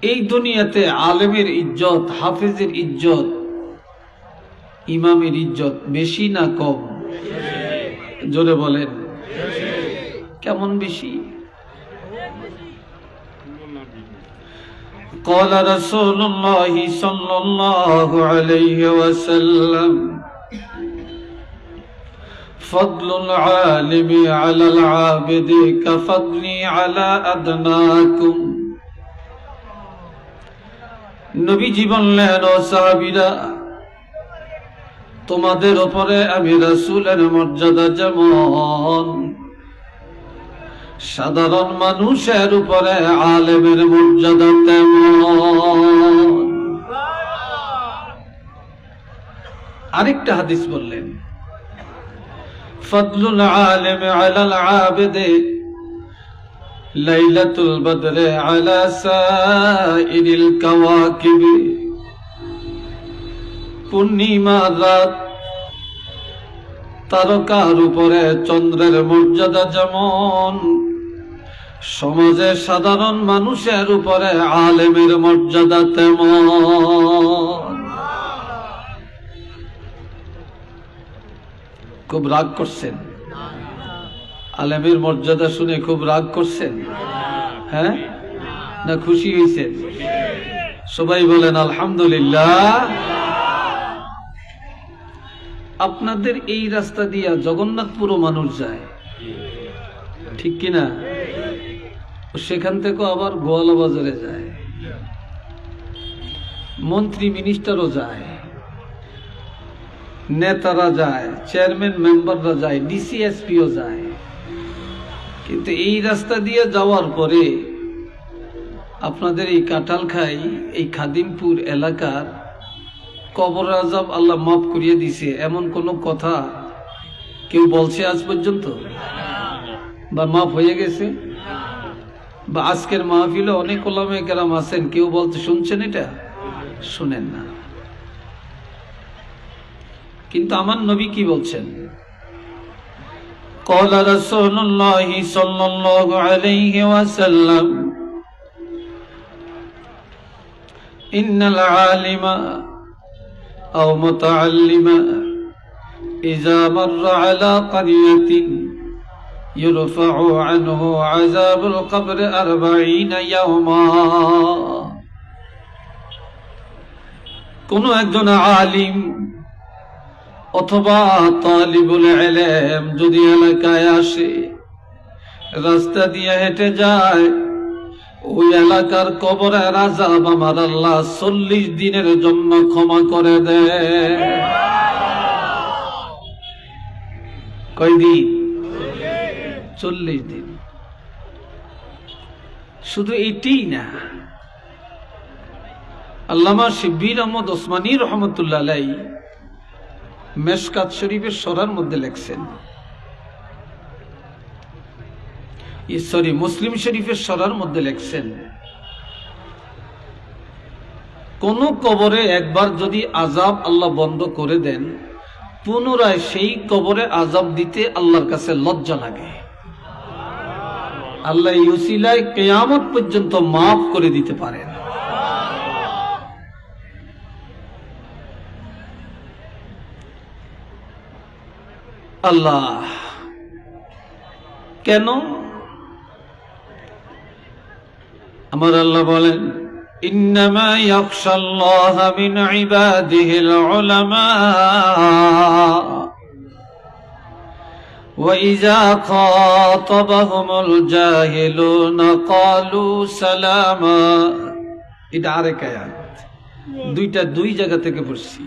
এই দুনিয়াতে আলেমের ইজ্জত, হাফেজের ইজ্জত, ইমামের ইজ্জত বেশি না কম? জোরে বলেন, কেমন বেশি? قال رسول الله صلى الله عليه وسلم فضل العالم على العابد كفضلي على أدناكم। নবীজি বললেন, ও সাহাবীরা, তোমাদের উপরে আমি রাসূলের মর্যাদা যেমন সাধারণ মানুষের উপরে আলেমের মর্যাদা তেমন। আরেকটা হাদিস বললেন, ফদলুল আলিম আলাল আবিদে লাইলাতুল বদরে আলা সাইরিল কাওয়াকিব। পূর্ণিমা রাত তারকার উপরে চন্দ্রের মর্যাদা যেমন সমাজের সাধারণ মানুষের উপরে আলেমের মর্যাদা তেমন। খুব রাগ করছেন? আলেমের মর্যাদা শুনে খুব রাগ করছেন? হ্যাঁ না খুশি হয়েছেন? সবাই বলেন আলহামদুলিল্লাহ। আপনাদের এই রাস্তা দিয়া জগন্নাথপুরও মানুষ যায়, ঠিক কিনা? সেখান থেকে আবার গোয়ালা বাজারে যায়, মন্ত্রী মিনিস্টারও যায়, নেতারা যায়, চেয়ারম্যান মেম্বাররা যায়, ডিসিএসপিও যায়। কিন্তু এই রাস্তা দিয়ে যাওয়ার পরে আপনাদের এই কাঁঠালখাই, এই খাদিমপুর এলাকার কবর আযাব আল্লাহ মাফ করিয়ে দিছে এমন কোন কথা কেউ বলছে আজ পর্যন্ত? বা মাফ হয়ে গেছে? বা আজকের মাহফিলে অনেক ওলামায়ে কেরাম আছেন, কেউ বলতে শুনছেন? এটা শুনেন না। কিন্তু আমার নবী কি বলছেন? قال رسول الله صلى الله عليه وسلم إن العالم أو متعلم إذا مر على قرية يرفع عنه عذاب القبر 40 يوما। কোন একজন আলিম অথবা তালিবুল ইলম যদি এলাকায় আসে, রাস্তা দিয়ে হেঁটে যায়, ওই এলাকার কবরের আযাব আমার আল্লাহ 40 দিনের জন্য ক্ষমা করে দেয়। কয়দিন? 40 দিন। শুধু এটাই না, আল্লামা শিববির আহমদ ওসমানী রহমতুল্লাহ আলাইহি মেশকাত শরীফের সরার মধ্যে লেখছেন, মুসলিম শরীফের সরার মধ্যে লেখছেন, কোন কবরে একবার যদি আযাব আল্লাহ বন্ধ করে দেন, পুনরায় সেই কবরে আযাব দিতে আল্লাহর কাছে লজ্জা লাগে। আল্লাহ এই উসিলায় কিয়ামত পর্যন্ত মাফ করে দিতে পারেন। আল্লাহ কেন? আমার আল্লাহ বলেন, ইন্নামা ইয়াখশাল্লাহা মিন ইবাদিহিল উলামা ওয়া ইযা খাতাবাহুমুল জাহিলুনা ক্বালু সালামা। এটা আরেক আয়াত, দুইটা দুই জায়গা থেকে পড়ছি।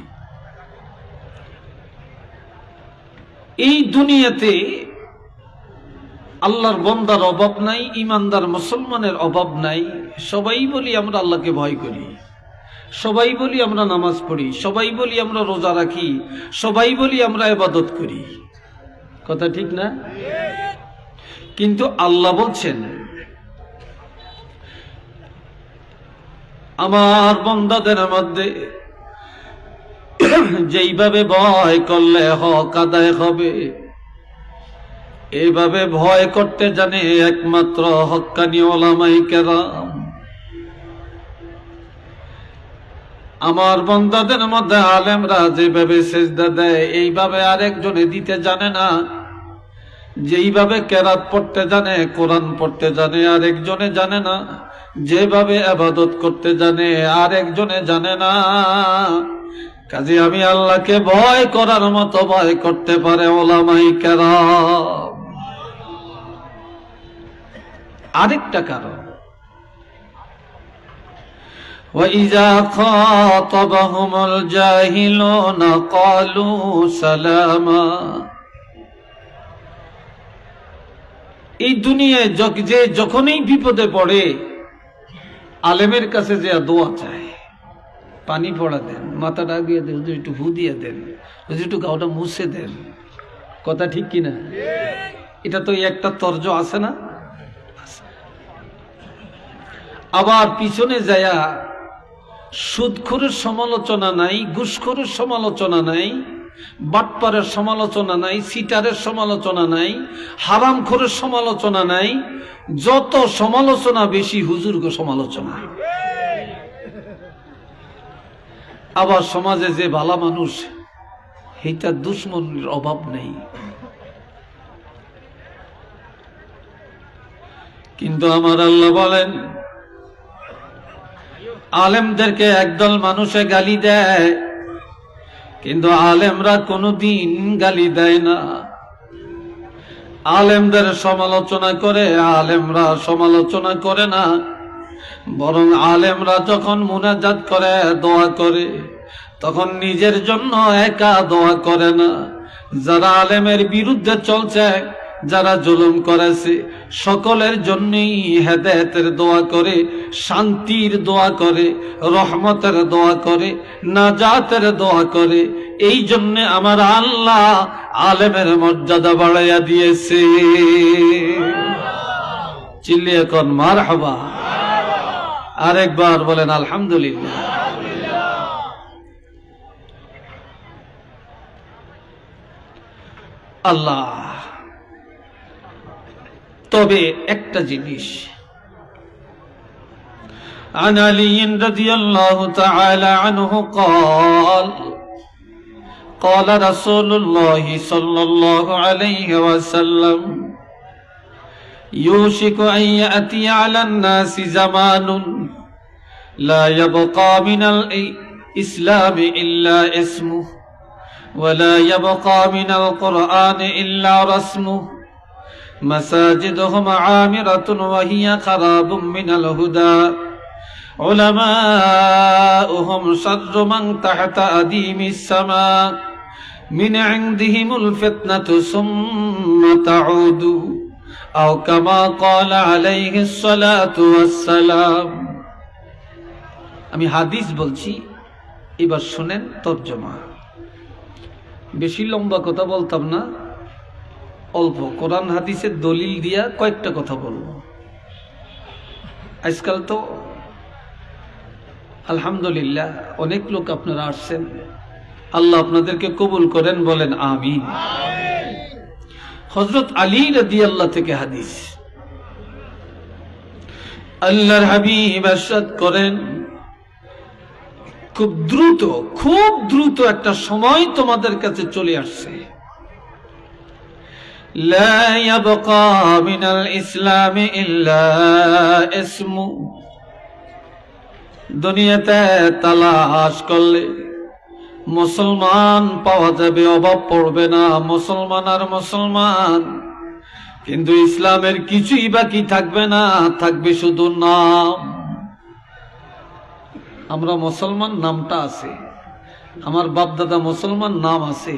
এই দুনিয়াতে আল্লাহর বান্দার অভাব নাই, ইমানদার মুসলমানের অভাব নাই। সবাই বলি আমরা আল্লাহকে ভয় করি, সবাই বলি আমরা নামাজ পড়ি, সবাই বলি আমরা রোজা রাখি, সবাই বলি আমরা ইবাদত করি। কথা ঠিক না? কিন্তু আল্লাহ বলছেন, আমার বান্দাদের মধ্যে যেইভাবে ভয় করলে হক আদায় হবে, এইভাবে ভয় করতে জানে একমাত্র হক্কানি উলামায়ে কেরাম। আমার বান্দাদের মধ্যে আলেমরা যেভাবে সেজদা দেয় এইভাবে আরেকজনে দিতে জানে না, যেইভাবে কেরাত পড়তে জানে, কোরআন পড়তে জানে আরেকজনে জানে না, যেভাবে ইবাদত করতে জানে আরেকজনে জানে না। কাজে আমি আল্লাহকে ভয় করার মতো ভয় করতে পারে ওলামায়ে কেরাম। আরেকটা কারণ, وَإِذَا خَاطَبَهُمُ الْجَاهِلُونَ قَالُوا سَلَامًا। এই দুনিয়ায় যে যখনই বিপদে পড়ে আলেমের কাছে যে দোয়া চায়, পানি পড়া দেন, মাথাটা দিয়ে দেন, একটু ফু দিয়ে দেন, একটু গাওটা মুছে দেন, কথা ঠিক কিনা? এটা তো একটা তর্জ আছে না? আবার পিছনে যায়া সুদখোরের সমালোচনা নাই, ঘুষখোরের সমালোচনা নাই, বাটপারের সমালোচনা নাই, সিটারের সমালোচনা নাই, হারামখোরের সমালোচনা নাই, যত সমালোচনা বেশি হুজুরকে সমালোচনা। আবার সমাজে যে ভালো মানুষ এইটা দুশ্মনের অভাব নেই, কিন্তু আমার আল্লাহ বলেন আলেমদেরকে একদল মানুষে গালি দেয়, কিন্তু আলেমরা কোনোদিন গালি দেয় না। আলেমদের সমালোচনা করে, আলেমরা সমালোচনা করে না, বরং আলেমরা যখন মুনাজাত করে, দোয়া করে, তখন নিজের জন্য একা দোয়া করে না। যারা আলেমের বিরুদ্ধে চলছে, যারা জুলুম করেছে, সকলের জন্যই হেদায়েতের দোয়া করে, শান্তির দোয়া করে, রহমতের দোয়া করে, নাজাতের দোয়া করে। এই জন্য আমার আল্লাহ আলেমের মর্যাদা বাড়াইয়া দিয়েছে। চিল্লিয়ে কোন মারহাবা, আরেকবার বলেন আলহামদুলিল্লাহ। আল্লাহ তবে একটা জিনিস, عن علي رضي الله تعالى عنه قال قال رسول الله صلى الله عليه وسلم يوشك أن يأتي على الناس زمان لا يبقى من الإسلام إلا اسمه ولا يبقى من القرآن إلا رسمه مساجدهم عامرة وهي خراب من الهدى علماؤهم شر من تحت أديم السماء من عندهم الفتنة ثم تعود أو كما قال عليه الصلاة والسلام। আমি হাদিস বলছি, এবার শুনেন তরজমা। বেশি লম্বা কথা বলতাম না, অল্প কোরআন হাদিসের দলিল দিয়া কয়েকটা কথা বলবো। আজকাল তো আলহামদুলিল্লাহ অনেক লোক আপনারা আসছেন, আল্লাহ আপনাদেরকে কবুল করেন, বলেন আমিন। হযরত আলী রাদিয়াল্লাহু থেকে হাদিস, আল্লাহর হাবিব ইরশাদ করেন, খুব দ্রুত একটা সময় তোমাদের কাছে চলে আসছে, لا يبقى من الإسلام إلا اسمه। দুনিয়াতে তালাশ করলে মুসলমান পাওয়া যাবে, অভাব পড়বে না, মুসলমান আর মুসলমান, কিন্তু ইসলামের কিছুই বাকি থাকবে না, থাকবে শুধু নাম। আমরা মুসলমান নামটা আছে, আমার বাপ দাদা মুসলমান নাম আছে,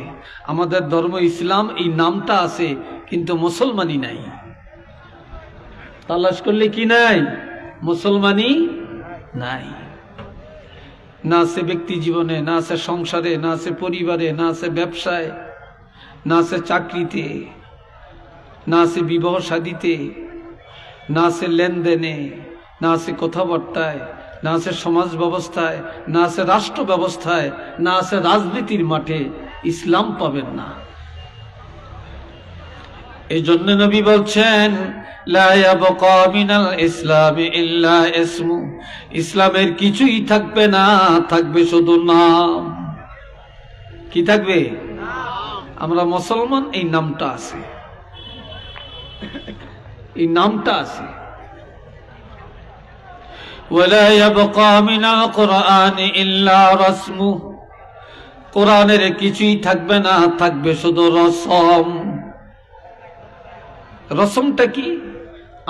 আমাদের ধর্ম ইসলাম এই নামটা আছে, কিন্তু মুসলমানই নাই। তালাশ করলে কি নাই? মুসলমানই নাই। না আছে ব্যক্তি জীবনে, না আছে সংসারে, না আছে পরিবারে, না আছে ব্যবসায়, না আছে চাকরিতে, না আছে বিবাহ শাদীতে, না আছে লেনদেনে, না আছে কথাবার্তায়, না আছে সমাজ ব্যবস্থায়, না আছে রাষ্ট্র ব্যবস্থায়, না আছে রাজনীতির মাঠে। ইসলাম পাবেন না। এই জন্য নবী বলছেন লা ইয়াবকা মিনাল ইসলামি ইল্লা ইসমু, ইসলামের কিছুই থাকবে না, থাকবে শুধু নাম। কি থাকবে? আমরা মুসলমান, এই নামটা আছে, এই নামটা আছে। ওয়ালা ইয়াবকা মিনাল কুরআনি ইল্লা রাসমু, কোরআনের কিছুই থাকবে না, থাকবে শুধু রসম। রসমটা কি?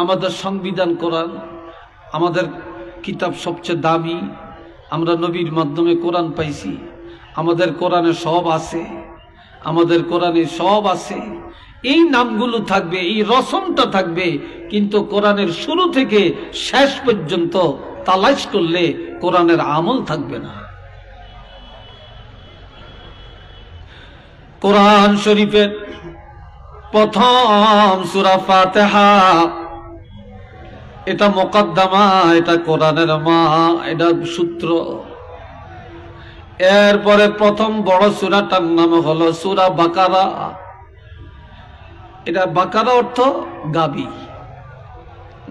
আমাদের সংবিধান কোরআন, আমাদের কিতাব সবচেয়ে দামি, আমরা নবীর মাধ্যমে কোরআন পাইছি, আমাদের কোরআনে সব আছে, আমাদের কোরআনে সব আছে। এই নামগুলো থাকবে, এই রসমটা থাকবে, কিন্তু কোরআনের শুরু থেকে শেষ পর্যন্ত তালাশ করলে কোরআনের আমল থাকবে না। কোরআন শরীফের প্রথম সূরা ফাতিহা, এটা মুকদ্দমা, এটা কোরআনের মা, এটা সূত্র। এরপরে প্রথম বড় সূরাটার নাম হলো সূরা বাকারা। এটা বাকারা অর্থ গাবি।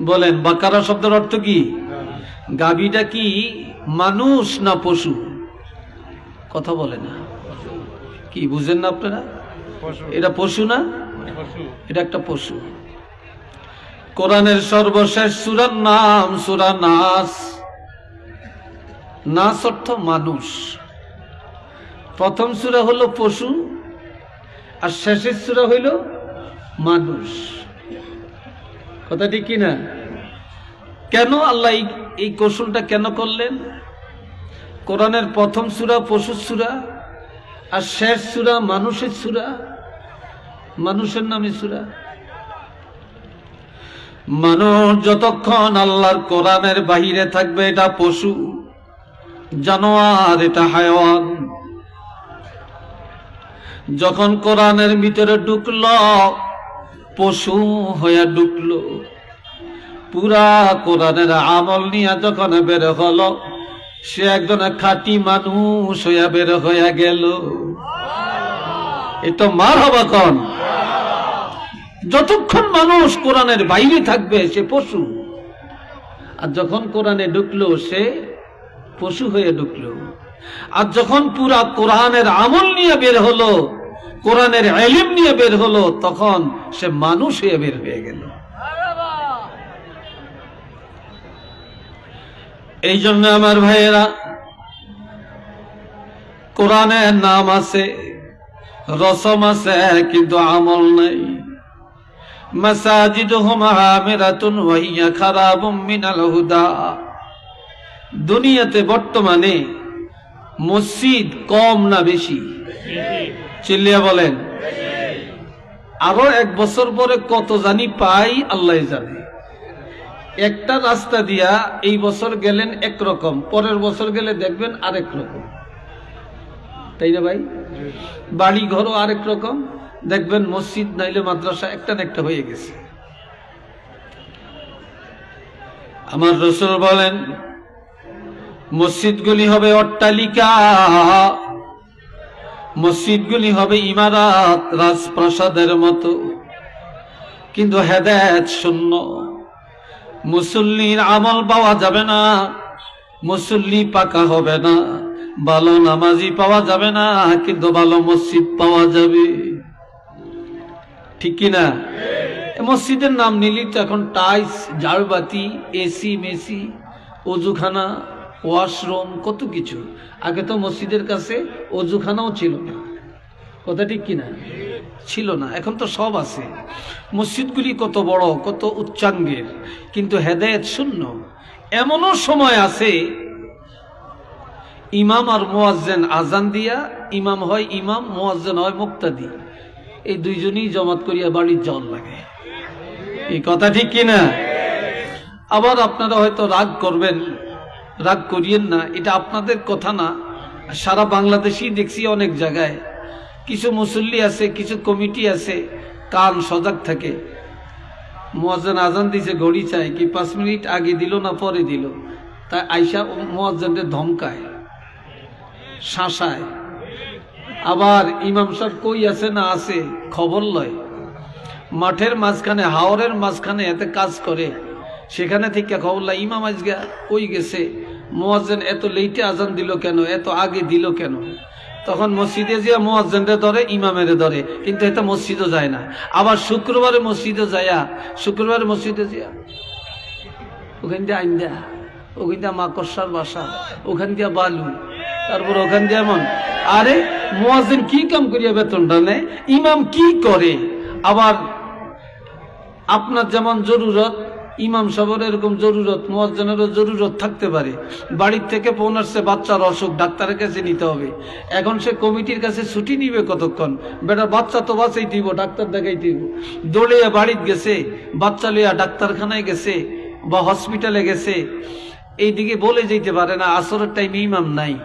বলেন বাকারা শব্দের অর্থ কি? গাবিটা কি মানুষ না পশু? কথা বলে না, কি বুঝেন না আপনারা? এটা পশু না, এটা একটা পশু। কোরআনের সর্বশেষ সূরার নাম সূরা নাস। নাস অর্থ মানুষ। প্রথম সূরা হলো পশু, আর শেষের সূরা হইল মানুষ। কথা ঠিক কিনা? কেন আল্লাহ এই কৌশলটা কেন করলেন? কোরআনের প্রথম সূরা পশুর সূরা, আর শেষ সূরা মানুষের সূরা, মানুষের নামে সূরা। মানুষ যতক্ষণ আল্লাহর কোরআনের বাহিরে থাকবে এটা পশু, জানোয়ার, এটা হায়াওয়ান। যখন কোরআনের ভিতরে ঢুকলো, পশু হয়ে ঢুকলো। পুরা কোরআনের আমল নিয়ে যখন বের হলো, সে একজন খাঁটি মানুষ হইয়া বের হইয়া গেল। এটা মারহাবা কোন। যতক্ষণ মানুষ কোরআনের বাইরে থাকবে সে পশু, আর যখন কোরআনে ঢুকলো সে পশু হয়ে ঢুকলো। আর যখন পুরা কোরআনের আমল নিয়ে বের হলো, কোরআনের ইলম নিয়ে বের হলো, তখন সে মানুষ হয়ে বের হয়ে গেল। এই জন্য আমার ভাইয়েরা, কোরআনের নাম আছে, রসম আছে, কিন্তু আমল নাই। মাসাজিদুহুম আমিরাতুন ওয়া হিয়া খারাবুম মিনাল হুদা। দুনিয়াতে বর্তমানে মসজিদ কম না বেশি? চিল্লিয়া বলেন। আরো 1 বছর পরে কত জানি পাই আল্লাহ জানে। একটা রাস্তা দিয়া এই বছর গেলেন একরকম, পরের বছর গেলে দেখবেন আরেক রকম, তাই না ভাই? বাড়ি ঘরও আরেক রকম, দেখবেন মসজিদ নাইলে মাদ্রাসা একটা না একটা হয়ে গেছে। আমার রাসূল বলেন মসজিদগুলি হবে অট্টালিকা, মসজিদগুলি হবে ইমারত, রাজপ্রাসাদের মতো, কিন্তু হেদায়েত শূন্য। মুসল্লির আমল পাওয়া যাবে না, মুসল্লি পাকা হবে না, ভালো নামাজি পাওয়া যাবে না, কিন্তু ভালো মসজিদ পাওয়া যাবে। ঠিক কিনা? মসজিদের নাম নিলি তো এখন টাইলস, ঝাড়বাতি, এসি মেসি, অজুখানা, ওয়াশরুম, কত কিছু। আগে তো মসজিদের কাছে অজুখানাও ছিল না। কথা ঠিক কিনা? ছিল না, এখন তো সব আছে। মসজিদগুলি কত বড়, কত উচ্চাঙ্গের, কিন্তু হেদায়েত শূন্য। এমনও সময় আছে ইমাম আর মুয়াজ্জিন আজান দিয়া, ইমাম হয় ইমাম, মুয়াজ্জিন হয় মুক্তাদি, এই দুইজনই জমাত করিয়া বাড়ির জল লাগে। এই কথা ঠিক কিনা? আবার আপনারা হয়তো রাগ করবেন, রাগ করিয়েন না, এটা আপনাদের কথা না। সারা বাংলাদেশই দেখছি অনেক জায়গায় কিছু মুসল্লি আছে, কিছু কমিটি আছে, কান সজাগ থাকে। মুয়াজ্জিন আজান দিছে, ঘড়ি চায় কি 5 মিনিট আগে দিল না পরে দিল, তাই আইসা মুয়াজ্জিনদের ধমকায়, শাসায়। আবার ইমাম সাহেব কই আছে না আছে খবর লয়। মাঠের মাঝখানে হাওরের মাঝখানে এতে কাজ করে, সেখানে থেকে খবরলা ইমাম আজকে ওই গেছে, মুয়াজ্জিন এত লেটে আজান দিল কেন, এত আগে দিল কেন। তখন মসজিদে যে মুয়াজ্জিনরে ধরে, ইমামের ধরে, কিন্তু এটা মসজিদও যায় না। আবার শুক্রবারে মসজিদে যায়া, শুক্রবারে মসজিদে যায়া ওখান দিয়ে আইন্দা, ওখান দিয়ে মাকড়সার বাসা, ওখান দিয়ে বালু, তারপর ওখান দিয়ে এমন। আরে মুয়াজ্জিন কি কাম করিয়া বেতনটা নেয়, ইমাম কি করে? আবার আপনার যেমন জরুরত, ইমাম সাহেবের এরকম জরুরত, মুয়াজ্জিনেরও জরুরত থাকতে পারে। বাড়ির থেকে ফোন আসছে বাচ্চার অসুখ, ডাক্তারের কাছে নিতে হবে। এখন সে কমিটির কাছে ছুটি নিবে কতক্ষণ? বেটা বাচ্চা তো বাঁচাই দিব, ডাক্তার দেখাই দিব। দৌড়িয়া বাড়িতে গেছে, বাচ্চা লইয়া ডাক্তারখানায় গেছে বা হসপিটালে গেছে, এইদিকে বলে যেতে পারে না আসরের টাইমে ইমাম নাই।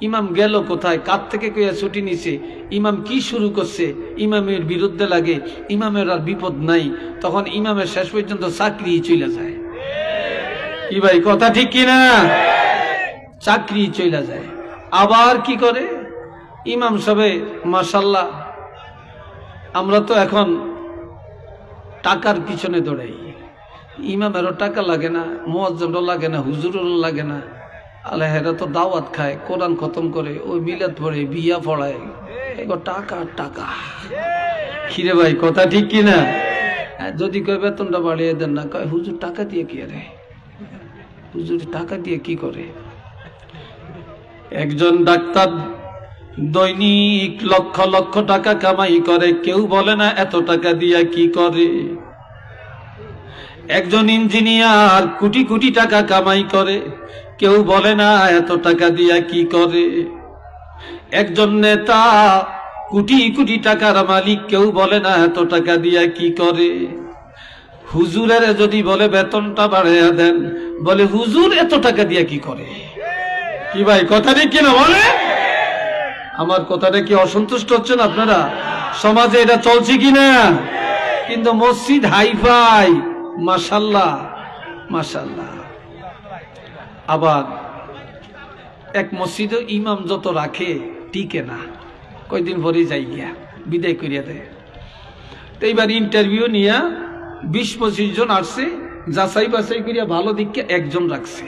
ইমাম গেল কোথায়, কার থেকে কইয়া ছুটি নিছে, ইমাম কি শুরু করছে, ইমামের বিরুদ্ধে লাগে, ইমামের আর বিপদ নাই। তখন ইমামের শেষ পর্যন্ত চাকরি চলে যায়। কি ভাই কথা ঠিক কিনা? চাকরি চলে যায়। আবার কি করে ইমাম সাহেব, মাশাআল্লাহ, আমরা তো এখন টাকার পিছনে দৌড়াই। ইমামেরও টাকা লাগে না, মুয়াজ্জিনেরও লাগে না, হুজুরেরও লাগে না। আল্লাহ হেরা তো দাওয়াত খায়, কোরআন খতম করে, ওই মিলাদ পড়ে, বিয়া পড়ায়, এগো টাকা টাকা। খিরে ভাই কথা ঠিক কিনা? যদি কয় বেতনটা বাড়িয়ে দেন না, কয় হুজুর টাকা দিয়ে কি রে, হুজুর টাকা দিয়ে কি করে? একজন ডাক্তার দৈনিক লক্ষ লক্ষ টাকা কামাই করে, কেউ বলে না এত টাকা দিয়া কি করে। একজন ইঞ্জিনিয়ার কোটি কোটি টাকা কামাই করে, কেউ বলে না এত টাকা দিয়া কি করে। একজন নেতা কোটি কোটি টাকার মালিক, কেউ বলে না এত টাকা দিয়া কি করে। হুজুরের যদি বলে বেতনটা বাড়াইয়া দেন, বলে হুজুর এত টাকা দিয়া কি করে। কি ভাই কথাটা কি না বলে? আমার কথাটা কি অসন্তুষ্ট হচ্ছেন আপনারা? সমাজে এটা চলছে কিনা? কিন্তু মসজিদ হাইফাই, মাশাআল্লাহ মাশাআল্লাহ। আবার এক মসজিদে ইমাম যত রাখে টিকে না, কয়দিন পরে যাই গিয়া বিদায় করিয়া দেয়। তো এইবার ইন্টারভিউ নিয়া 20-25 জন আসছে, যাচাই বাছাই করিয়া ভালো দিককে একজন রাখছে।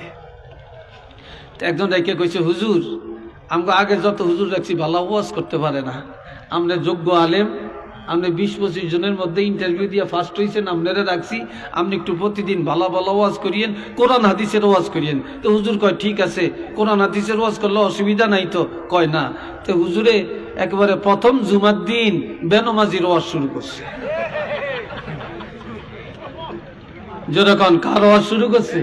একজন রেখে কইছে, হুজুর আমাকে আগে যত হুজুর রাখছি ভালো ওয়াজ করতে পারে না, আমরা যোগ্য আলেম, আপনি 20-25 জনের মধ্যে ইন্টারভিউ দিয়ে ফার্স্ট হয়েছেন, আপনারা রাখছি, আপনি একটু প্রতিদিন ভালো ভালো ওয়াজ করিয়েন, কোরআন হাদিসের ওয়াজ করিয়েন। তো হুজুর কয় ঠিক আছে, কোরআন হাদিসের ওয়াজ করলে অসুবিধা নাই তো? কয় না। তো হুজুরে একেবারে প্রথম জুমার দিন বেনমাজির ওয়াজ শুরু করছে। যেরকম কার ওয়াজ শুরু করছে?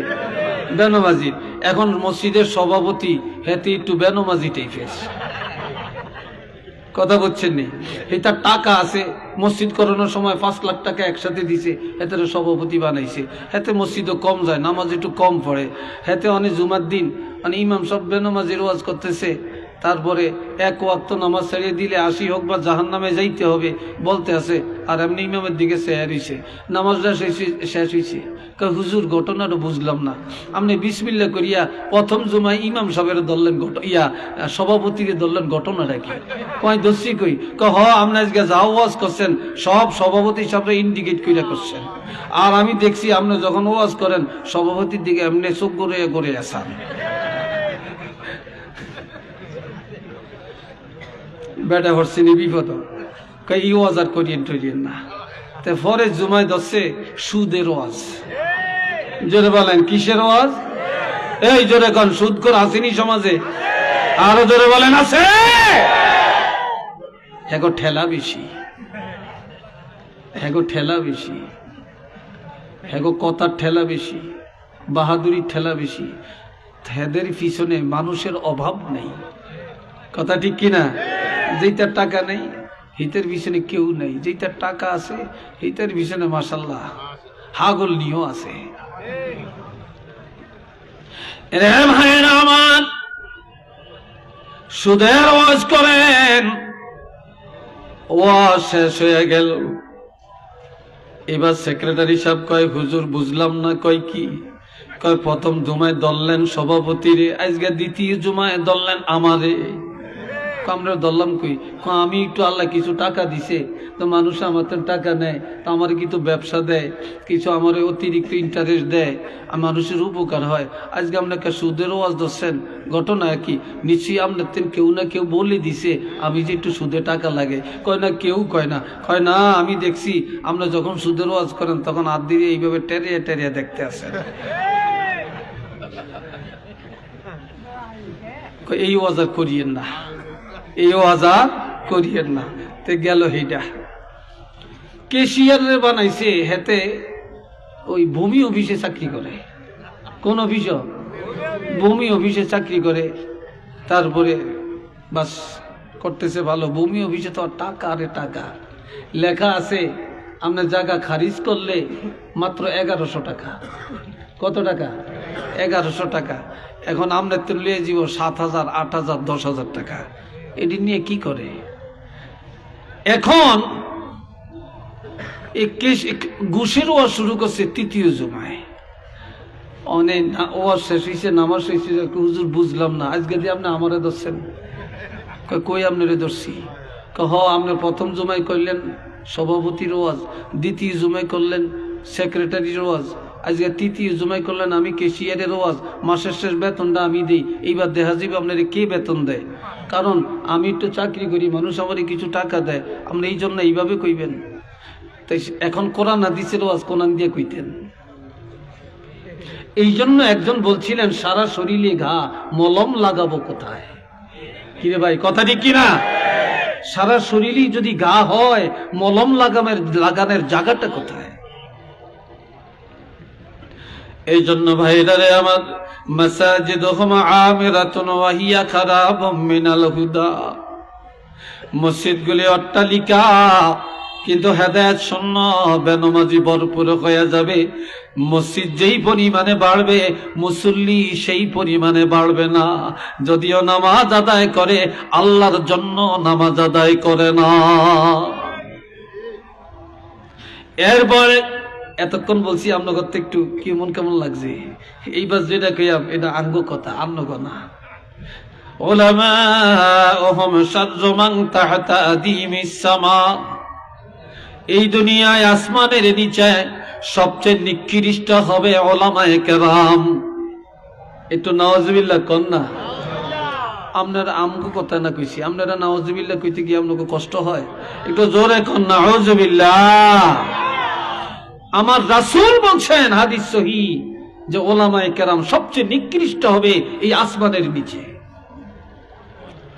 বেনমাজির। এখন মসজিদের সভাপতি হেতে একটু বেনমাজি টাইপের, কথা বলছেন নি? এটা টাকা আছে, মসজিদ করানোর সময় 5 লাখ টাকা একসাথে দিছে, এতে সভাপতি বানাইছে। হেতে মসজিদও কম যায়, নামাজ একটু কম পড়ে। হেতে অনেক জুমার দিন মানে ইমাম সব বেনমাজির ওয়াজ করতেছে, তারপরে এক ওয়াক্ত নামাজ ছাড়িয়ে দিলে 80 হোক বা জাহান্নামে যাইতে হবে বলতে আছে, আর এমনি ইমামের দিকে চেয়ার হইছে, নামাজটা শেষ হয়েছে। হুজুর ঘটনাটা বুঝলাম না, আপনি বিসমিল্লাহ করিয়া প্রথম জুমায় ইমাম সাহেবের ধরলেন, সভাপতিকে ধরলেন, ঘটনাটা কি? কয় দোষী কই? আপনি আজকে যা ওয়াজ করছেন সব সভাপতি সাহেবরা ইন্ডিকেট কইরা করছেন, আর আমি দেখছি আপনি যখন ওয়াজ করেন সভাপতির দিকে এমনি চোখ করে আসান। বেটা হরসিনি বিপদ, এই ওয়াজ আর করিয়েন টরিয়েন না। তে পরে জুমায় ধরছে সুদের ওয়াজ। জোরে বলেন কিসের ওয়াজ? এই জোরে কন, সুদ করে আসেনি সমাজে? আরো জোরে বলেন আছে? এগো ঠেলা বেশি, এগো ঠেলা বেশি, এগো কথার ঠেলা বেশি, বাহাদুরির ঠেলা বেশি। এদের পিছনে মানুষের অভাব নেই, কথা ঠিক কিনা? যেটার টাকা নেই হিতের পিছনে কেউ নেই, যেটার টাকা আছে হিতের পিছনে মাশাআল্লাহ হাগল নিয়েও আছে। সুদের ওয়াজ করেন, ওয়াজ শেষ হয়ে গেল। এবার সেক্রেটারি সাহেব কয়, হুজুর বুঝলাম না। কয় কি? কয় প্রথম জুমায় দললেন সভাপতিরে, আজকে দ্বিতীয় জুমায় দললেন আমারে। আমরা দললাম কই? আমি একটু আল্লাহ কিছু টাকা দিছে, তো মানুষ আমার তো টাকা নেয়, তো আমার কিছু ব্যবসা দেয়, কিছু আমার অতিরিক্ত ইন্টারেস্ট দেয়, আর মানুষের উপকার হয়। আজকে আপনাকে সুদের ওয়াজ ধরছেন, ঘটনা কি নিশ্চয়ই আপনার কেউ না কেউ বলে দিছে আমি যে একটু সুদে টাকা লাগে। কয় না, কেউ কয় না, আমি দেখছি আপনারা যখন সুদের ওয়াজ করেন তখন হাত দিয়ে এইভাবে টেরিয়া টেরিয়া দেখতে আসেন। এই ওয়াজ আর করিয়েন না, এই ওয়াজ আর করিয়েন না। তে গেল এইটা কেশিয়ারে বানাইছে, হেতে ওই ভূমি অফিসে চাকরি করে। কোন অফিস? ভূমি অফিসে চাকরি করে। তারপরে বাস করতেছে ভালো। ভূমি অফিসে তো টাকা, আরে টাকা লেখা আছে আপনার জায়গা খারিজ করলে মাত্র 1100 টাকা। কত টাকা? 1100 টাকা। এখন আমরা তো লিয়ে যাব 7,000, 8,000, 10,000 টাকা। এটি নিয়ে কি করে? এখন ঘুষের ওয়াজ শুরু করছে তৃতীয় জুমায়। অনেক ওয়াজ শেষ হয়েছে, নামাজ শেষ হয়েছে। হুজুর বুঝলাম না, আজকে দিয়ে আপনি আমারে ধরছেন? কই আপনারে ধরছি? আপনার প্রথম জুমায় করলেন সভাপতির ওয়াজ, দ্বিতীয় জুমায় করলেন সেক্রেটারির ওয়াজ, আজকে তৃতীয় জুমায় করলেন আমি কেশিয়ারের ওয়াজ। মাসের শেষ বেতনটা আমি দিই, এইবার দেখা যাবে আপনার কে বেতন দেয়? কারণ আমি একটু চাকরি করি, মানুষ আমারই কিছু টাকা দেয়। আপনি এই জন্য এইভাবে কইবেন? তাই এখন কোরআন হাদিসের ওয়াজ কোরআন দিয়ে কইতেন। এই জন্য একজন বলছিলেন সারা শরীরে ঘা, মলম লাগাবো কোথায়? কিরে ভাই, কথা ঠিক কিনা? সারা শরীরে যদি ঘা হয়, মলম লাগানোর জায়গাটা কোথায়? এই জন্য ভাইরারে আমার, মাসাজিদুহুম আমিরাতুন ওয়া হিয়া খারাবুম মিনাল হুদা, মসজিদগুলি অট্টালিকা কিন্তু হেদায়েত শূন্য, বেনমাজি ভরপুর হয়ে যাবে। মসজিদ যেই পরিমাণে বাড়বে, মুসল্লি সেই পরিমাণে বাড়বে না। যদিও নামাজ আদায় করে, আল্লাহর জন্য নামাজ আদায় করে না। এরপরে এতক্ষণ বলছি আপনার একটু কেমন লাগছে? এইবার যেটা কইয়াম এটা আঙ্গ কথা, আন্নগনা। উলামাউহুম শাররু মান তাহতা আদিমিস সামা, এই দুনিয়ায় আসমানের নিচে সবচেয়ে নিকৃষ্ট হবে উলামায়ে কেরাম। একটু নাউজুবিল্লাহ কোন না। আপনারা আমগো কথা না কইছি, আপনারা নাউজুবিল্লাহ কইতে গিয়ে আপনাকে কষ্ট হয়? একটু জোরে কোন নাউজুবিল্লাহ। আমার রাসূল বলছেন হাদিস সহিহ যে উলামায়ে কেরাম সবচেয়ে নিকৃষ্ট হবে এই আসমানের নিচে।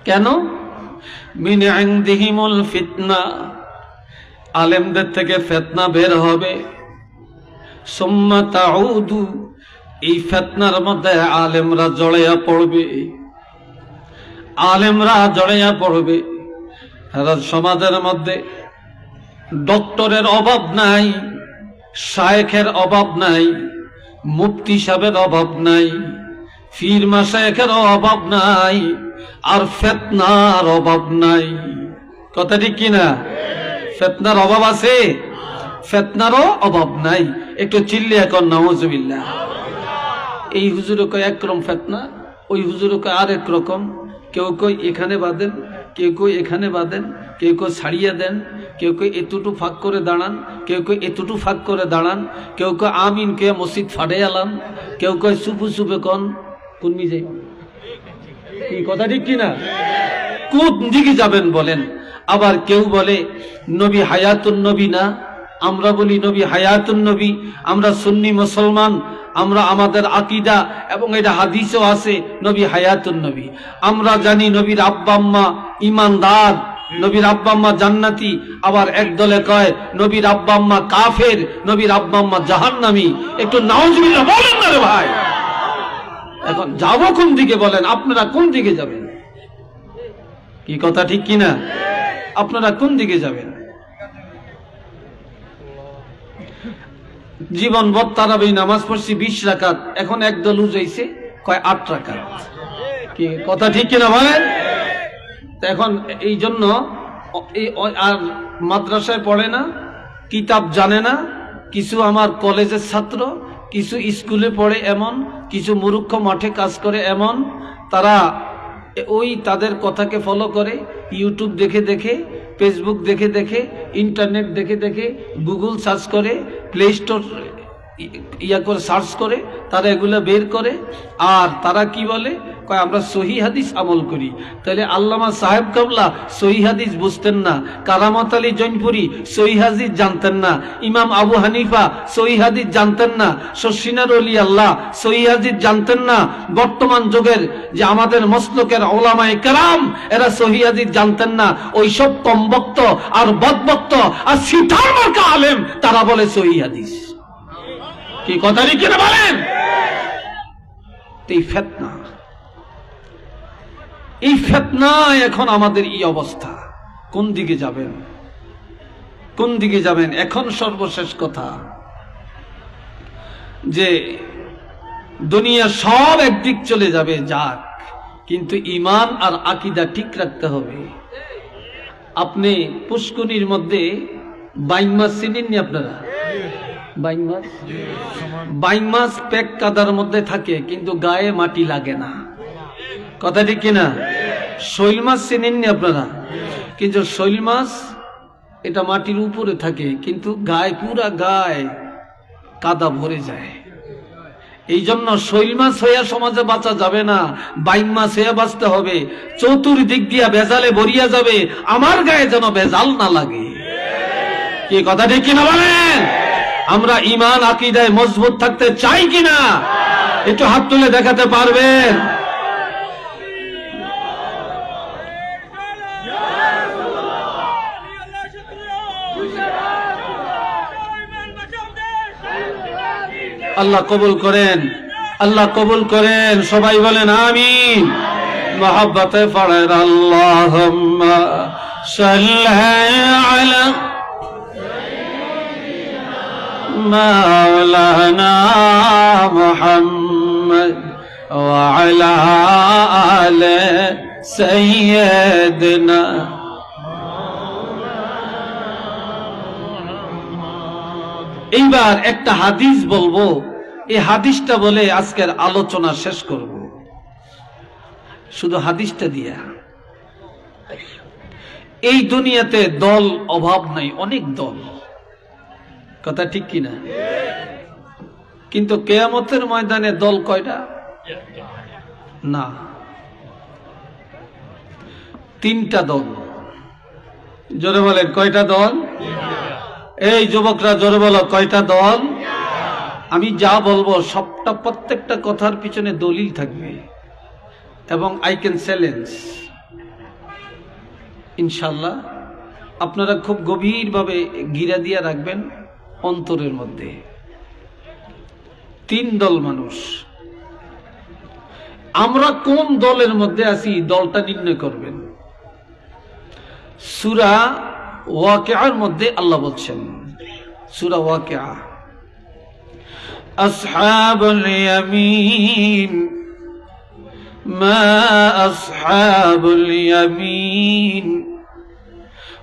কেন? মিন ইনদিহিমুল ফিতনা, আলেমদের থেকে ফিতনা বের হবে। সুম্মা তাউদু, এই ফিতনার মধ্যে আলেমরা জড়াইয়া পড়বে, আলেমরা জড়াইয়া পড়বে। সমাজের মধ্যে ডক্টরের অভাব নাই, শায়েখের অভাব নাই, মুফতি সাহেবের অভাব নাই, পীর মাশায়েখের অভাব নাই, আর ফিতনার অভাব নাই। কথা ঠিক কিনা? ফিতনার অভাব আছে, ফিতনারও অভাব নাই। একটু চিল্লিয়া কর নাউজুবিল্লাহ। এই হুজুরে কয় একরকম ফিতনা, ওই হুজুরে কয় আরেক রকম। কেউ কই এখানে বাঁধেন, কেউ কই এখানে বাঁধেন, কেউ কই ছাড়িয়ে দেন, কেউ কই এতটু ফাঁক করে দাঁড়ান, কেউ কই এতটু ফাঁক করে দাঁড়ান, কেউ কই আমিন কে মসজিদ ফাড়ে আলাম, কেউ কই চুপু চুপে কন। কোন মিজে কি কথা ঠিক কিনা? কোন দিকে যাবেন বলেন? আবার কেউ বলে নবী হায়াতুন নবী না, আমরা বলি নবী হায়াতুন নবী। আমরা সুন্নি মুসলমান, আমরা আমাদের আকীদা এবং এটা হাদিসও আছে নবী হায়াতুন নবী। আমরা জানি নবীর আব্বা আম্মা ঈমানদার, নবীর আব্বা আম্মা জান্নাতি। আবার একদলে কয় নবীর আব্বা আম্মা কাফের, নবীর আব্বা আম্মা জাহান্নামী। একটু নাউজুবিল্লাহ বলেন না রে ভাই। এখন যাবো কোন দিকে বলেন? আপনারা কোন দিকে যাবেন? কি কথা ঠিক কিনা? আপনারা কোন দিকে যাবেন? জীবনভর তারাবি নামাজ পড়ছি 20 রাকাত, এখন একদল উজাইছে কয় 8 রাকাত। কি কথা ঠিক কিনা বলেন? এখন এই জন্য আর মাদ্রাসায় পড়ে না, কিতাব জানে না। কিছু আমার কলেজের ছাত্র, কিছু স্কুলে পড়ে এমন, কিছু মূর্খ মাঠে কাজ করে এমন। তারা ওই তাদের কথাকে ফলো করে, ইউটিউব দেখে দেখে ফেসবুক দেখে দেখে, ইন্টারনেট দেখে দেখে, গুগল সার্চ করে, প্লে স্টোর ইয়া করে সার্চ করে তারা এগুলো বের করে। আর তারা কি বলে, কয় আমরা সহি হাদিস আমল করি। তাহলে আল্লামা সাহেব কাবলা সহি হাদিস বুঝতেন না, কারামত আলী জৈনপুরি সহি হাদিস জানতেন না, ইমাম আবু হানিফা সহি হাদিস জানতেন না, শশিনার অলি আল্লাহ সহি হাদিস জানতেন না। বর্তমান যুগের যে আমাদের মসলকের ওলামায়ে কেরাম এরা সহি হাদিস জানতেন না। ওইসব কমবক্ত আর বদবক্ত আর সিটার মার্কা আলেম তারা বলে সহি হাদিস। কি কথা লিখে বলেন? এই ফিতনা, এই ফিতনা এখন আমাদের এই অবস্থা। কোন দিকে যাবেন, কোন দিকে যাবেন? এখন সর্বশেষ কথা যে দুনিয়া সব একদিক চলে যাবে, যাক, কিন্তু ঈমান আর আকীদা ঠিক রাখতে হবে। আপনি পুষ্কুনির মধ্যে বাইং মাছ চিনেননি আপনারা? বাইং মাছ, বাইং মাছ পেক কাদার মধ্যে থাকে কিন্তু গায়ে মাটি লাগে না, কথা ঠিক কিনা? শৈল মাছ চেনেননি আপনারা? কিন্তু শৈল মাছ এটা মাটির উপরে থাকে কিন্তু গায়ে, পুরা গায়ে কাদা ভরে যায়। এই জন্য শৈল মাছ হইয়া সমাজে বাঁচা যাবে না, বাইং মাছ হইয়া বাঁচতে হবে। চতুর্দিক দিয়া ভেজালে ভরিয়া যাবে, আমার গায়ে যেন ভেজাল না লাগে। কি কথা ঠিক কিনা বলেন? আমরা ঈমান আকীদায় মজবুত থাকতে চাই কিনা একটু হাত তুলে দেখাতে পারবেন? আল্লাহ কবুল করেন, আল্লাহ কবুল করেন। সবাই বলেন আমিন। মহব্বতে পড়েন আল্লাহুম্মা সাল্লি আলা মাওলানা মুহাম্মদ ওয়া আলা আলি সাইয়্যিদিনা। এইবার একটা হাদিস বলবো, এই হাদিসটা বলে আজকের আলোচনা শেষ করব। শুধু হাদিসটা দিয়া। এই দুনিয়াতে দল অভাব নাই, অনেক দল, কথা ঠিক কিনা? কিন্তু কিয়ামতের ময়দানে দল কয়টা? না, 3টা দল। জোরে বলেন কয়টা দল? এই যুবকরা জোরে বলো কয়টা দল? আমি যা বলবো সবটা, প্রত্যেকটা কথার পিছনে দলিল থাকবে এবং আই ক্যান চ্যালেঞ্জ ইনশাল্লাহ। আপনারা খুব গভীরভাবে গিরা দিয়া রাখবেন অন্তরের মধ্যে। 3 দল মানুষ। আমরা কোন দলের মধ্যে আছি দলটা নির্ণয় করবেন। সূরা ওয়াকিয়ার মধ্যে আল্লাহ বলছেন, সূরা ওয়াকিয়া, আসহাবুল ইয়ামিন মা আসহাবুল ইয়ামিন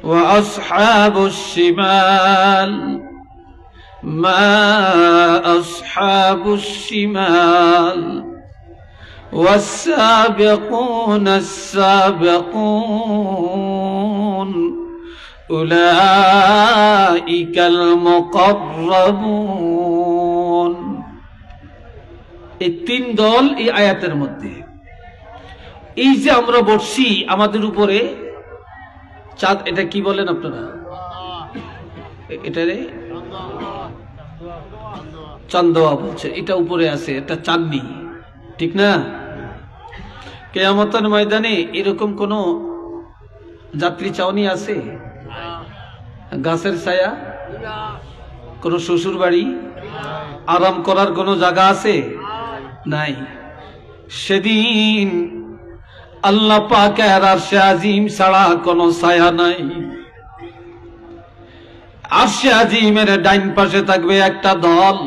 ওয়া আসহাবুশ শিমাল মা আসহাবুশ শিমাল والسابقون السابقون أولئك المقربون। এই 3 দল এই আয়াতের মধ্যে। এই যে আমরা বসছি আমাদের উপরে চাঁদ, এটা কি বলেন আপনারা? এটারে চান্দোয়া বলছে, এটা উপরে আছে, এটা চাঁদনি, ঠিক না? কিয়ামতের ময়দানে এরকম কোন যাত্রী চাউনি আছে? গাছের ছায়া, কোন শ্বশুর বাড়ি, আরাম করার কোন জায়গা আছে? নাই। সেদিন আল্লাহ পাকের আরশে আজিম ছাড়া কোন ছায়া নাই। আরশে আজিমের ডাইন পাশে থাকবে একটা দল,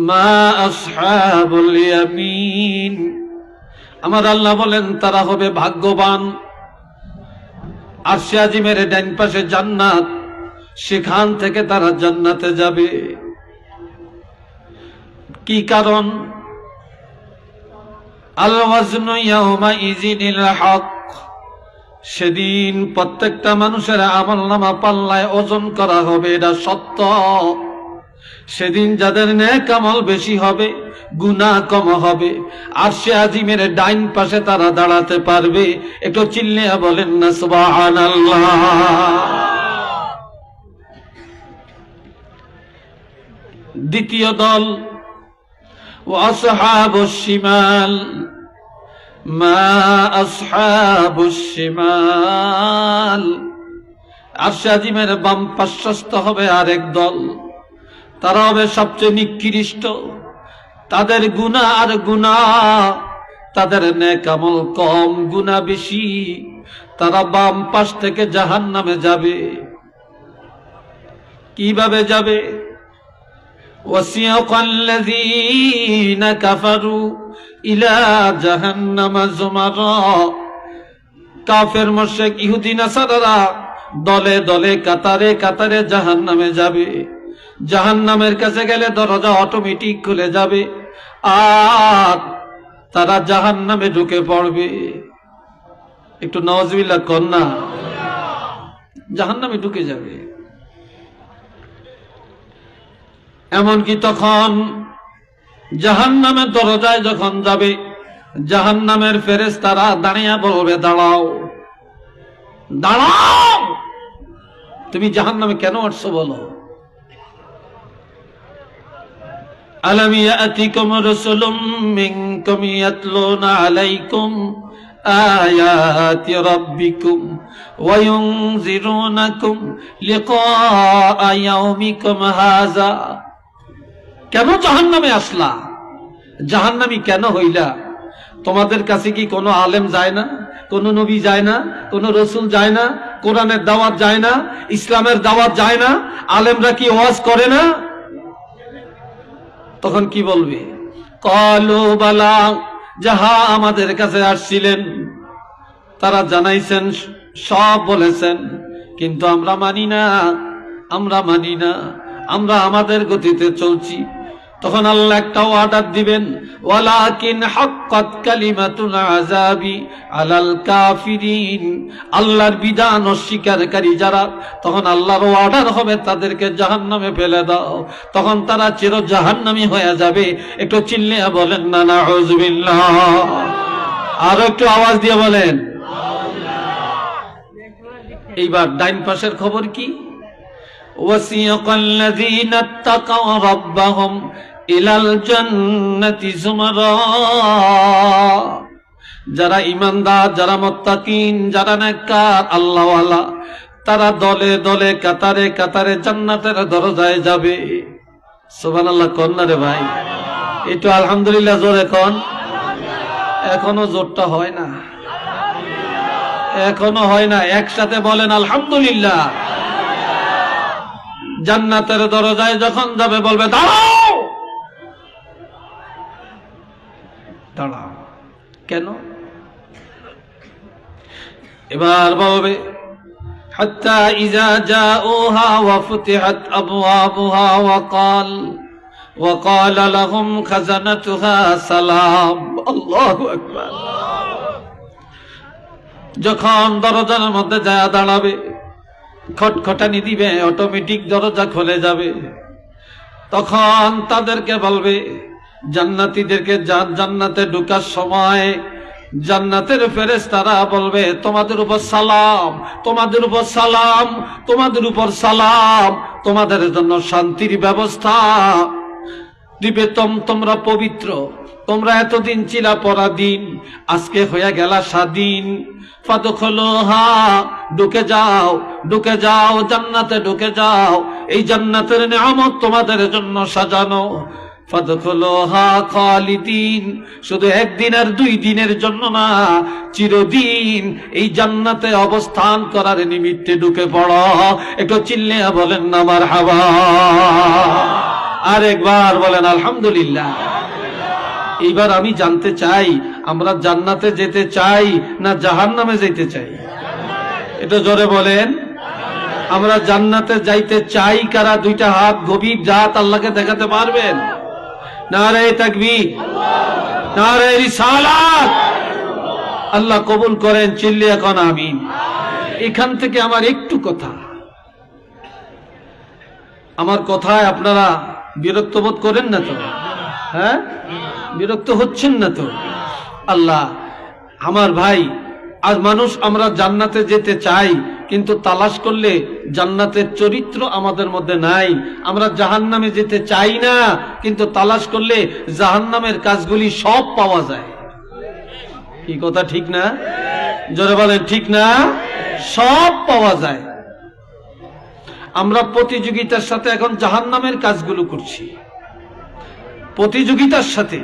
মা আসহাবুল ইয়ামিন। আমার আল্লাহ বলেন তারা হবে ভাগ্যবান। আরশে আজিমের ডান পাশে জান্নাত, সেখান থেকে তারা জান্নাতে যাবে। কি কারণ? আল ওয়াজনু ইয়াউমা ইযিনিল হক সেদিন প্রত্যেকটা মানুষের আমলনামা পাল্লায় ওজন করা হবে, এটা সত্য। সেদিন যাদের নেক আমল বেশি হবে, গুনাহ কম হবে, আরশে আজিমের ডাইন পাশে তারা দাঁড়াতে পারবে। একটু চিল্লিয়া বলেন না সুবহানাল্লাহ। দ্বিতীয় দল, ওয়াসহাবুশ শিমাল। মা আসহাবুশ শিমাল, আরশে আজিমের বাম পার্শ্বস্থ হবে আরেক দল। তারা হবে সবচেয়ে নিকৃষ্ট, তাদের গুনাহ আর গুনাহ, তাদের নেক আমল কম, গুনাহ বেশি। তারা বাম পাশ থেকে জাহান্নামে যাবে। কিভাবে যাবে? ওয়াসিয়াকাল্লাযীনা কাফারু ইলা জাহান্নামা যুমারা। কাফের মুশরিক ইহুদি নাসারারা দলে দলে কাতারে কাতারে জাহান্নামে যাবে। জাহান্নামের কাছে গেলে দরজা অটোমেটিক খুলে যাবে আর তারা জাহান্নামে ঢুকে পড়বে। একটু নাউযুবিল্লাহ কন্যা, জাহান্নামে ঢুকে যাবে। এমনকি তখন জাহান্নামের দরজায় যখন যাবে, জাহান্নামের ফেরেশতারা দাঁড়িয়ে বলবে, দাঁড়াও দাঁড়াও, তুমি জাহান্নামে কেন আসছো বলো। আলাম ইয়াতিকুম রাসূলুম মিনকুম ইয়াতলুনা আলাইকুম আয়াতি রাব্বিকুম ওয়া ইউনযিরুনাকুম লিকাআ ইয়াউমিকুম হাযা। কেন জাহান্নামে আসলা? জাহান্নামী কেন হইলা? তোমাদের কাছে কি কোনো আলেম যায় না, কোন নবী যায় না, কোন রসুল যায় না, কোরআনের দাওয়াত যায় না, ইসলামের দাওয়াত যায় না? আলেমরা কি ওয়াজ করে না? তখন কি বলবে? ক্বালু বালা, যাহা আমাদের কাছে আসছিলেন তারা জানাইছেন, সব বলেছেন, কিন্তু আমরা মানি না, আমরা মানি না, আমরা আমাদের গতিতে চলছি। তখন আল্লাহ একটা অর্ডার দিবেন, ওয়ালাকিন হাক্কাত কালিমাতুল আযাবি আলাল কাফিরিন। আল্লাহর বিধান অস্বীকারী যারা, তখন আল্লাহর অর্ডার হবে তাদেরকে জাহান্নামে ফেলে দাও। তখন তারা চির জাহান্নামী হয়ে যাবে। একটু চিল্লিয়া বলেন না নাউযুবিল্লাহ। আরো একটু আওয়াজ দিয়ে বলেন। এইবার ডাইন পাশের খবর কি? ওয়াসিয়াকাল্লাযীনা ইত্তাকাউ রাব্বাহুম ইলাল জান্নাতি যুমারা। যারা ঈমানদার, যারা মুত্তাকিন, যারা নেককার আল্লাহওয়ালা, তারা দলে দলে কাতারে কাতারে জান্নাতের দরজায় যাবে। সুবহানাল্লাহ কোন না রে ভাই? একটু আলহামদুলিল্লাহ জোরে কোন। এখনো জোরটা হয় না, এখনো হয় না। একসাথে বলেন আলহামদুলিল্লাহ। জান্নাতের দরজায় যখন যাবে বলবে, দাঁড়াও দাঁড়াও। কেন? এবার বলবে, হাত্তা ইযা জাউহা ওয়া ফুতিহাত আবওয়াবুহা ওয়া ক্বালা লাহুম খাজানাতুহা সালাম। আল্লাহু আকবার। যখন দরজার মধ্যে যায় দাঁড়াবে, খটখটানি দিবে, অটোমেটিক দরজা খুলে যাবে। তখন তাদেরকে বলবে, জান্নাতীদেরকে জান্নাতে ঢোকার সময় জান্নাতের ফেরেশতারা বলবে, তোমাদের উপর সালাম, তোমাদের উপর সালাম, তোমাদের উপর সালাম, তোমাদের জন্য শান্তির ব্যবস্থা দিবে। তোমরা পবিত্র, তোমরা এতদিন ছিলা পরাধীন, আজকে হয়ে গেলা স্বাধীন। ফাদখুলুহা, ঢুকে যাও, ঢুকে যাও, জান্নাতে ঢুকে যাও। এই জান্নাতের নিয়ামত তোমাদের জন্য সাজানো। ফাদখুলুহা খালিদিন, শুধু একদিন আর 2 দিনের জন্য না, চিরদিন এই জান্নাতে অবস্থান করার নিমিত্তে ঢুকে পড়ো। একটু চিল্লিয়া বলেন না মারহাবা। আরেকবার বলেন আলহামদুলিল্লাহ। এইবার আমি জানতে চাই, আমরা জান্নাতে যেতে চাই না জাহান্নামে যেতে চাই? এটা জোরে বলেন। আমরা জান্নাতে যাইতে চাই কারা? 2টা হাত গভীর জাত আল্লাহকে দেখাতে পারবেন? নারে তাকবীর, নারে রিসালাত। আল্লাহ কবুল করেন, চিল্লিয়া কোন আমিন। এখান থেকে আমার একটু কথা, আমার কথায় আপনারা বিরক্ত বোধ করেন না তো? হ্যাঁ, বিরক্ত হচ্ছেন না তো? আল্লাহ, আমার ভাই, আজ মানুষ আমরা জান্নাতে যেতে চাই, কিন্তু তালাশ করলে জান্নাতের চরিত্র আমাদের মধ্যে নাই। আমরা জাহান্নামে যেতে চাই না, কিন্তু তালাশ করলে জাহান্নামের কাজগুলি সব পাওয়া যায়। কি কথা ঠিক না? জোরে বলেন ঠিক না? সব পাওয়া যায়। আমরা প্রতিযোগিতার সাথে এখন জাহান্নামের কাজগুলো করছি, প্রতিযোগিতার সাথে।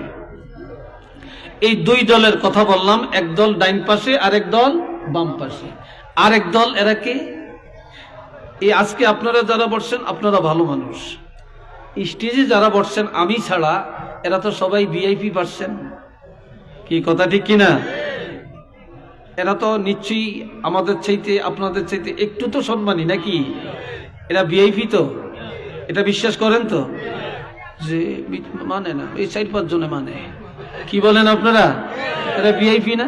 এই দুই দলের কথা বললাম, এক দল ডাইন পাশে, আরেক দল বাম পাশে। আরেক দল এরা কে? এই আজকে আপনারা যারা বসছেন, আপনারা ভালো মানুষ। স্টেজে যারা বসছেন আমি ছাড়া, এরা তো সবাই ভিআইপি পাচ্ছেন। কি কথা ঠিক কিনা? এরা তো নিশ্চয়ই আমাদের চাইতে, আপনাদের চাইতে একটু তো সম্মানী নাকি? এরা ভিআইপি তো, এটা বিশ্বাস করেন তো? যে মানে না, এই 4-5 জনে মানে। কি বলেন আপনারা? এরা ভিআইপি না?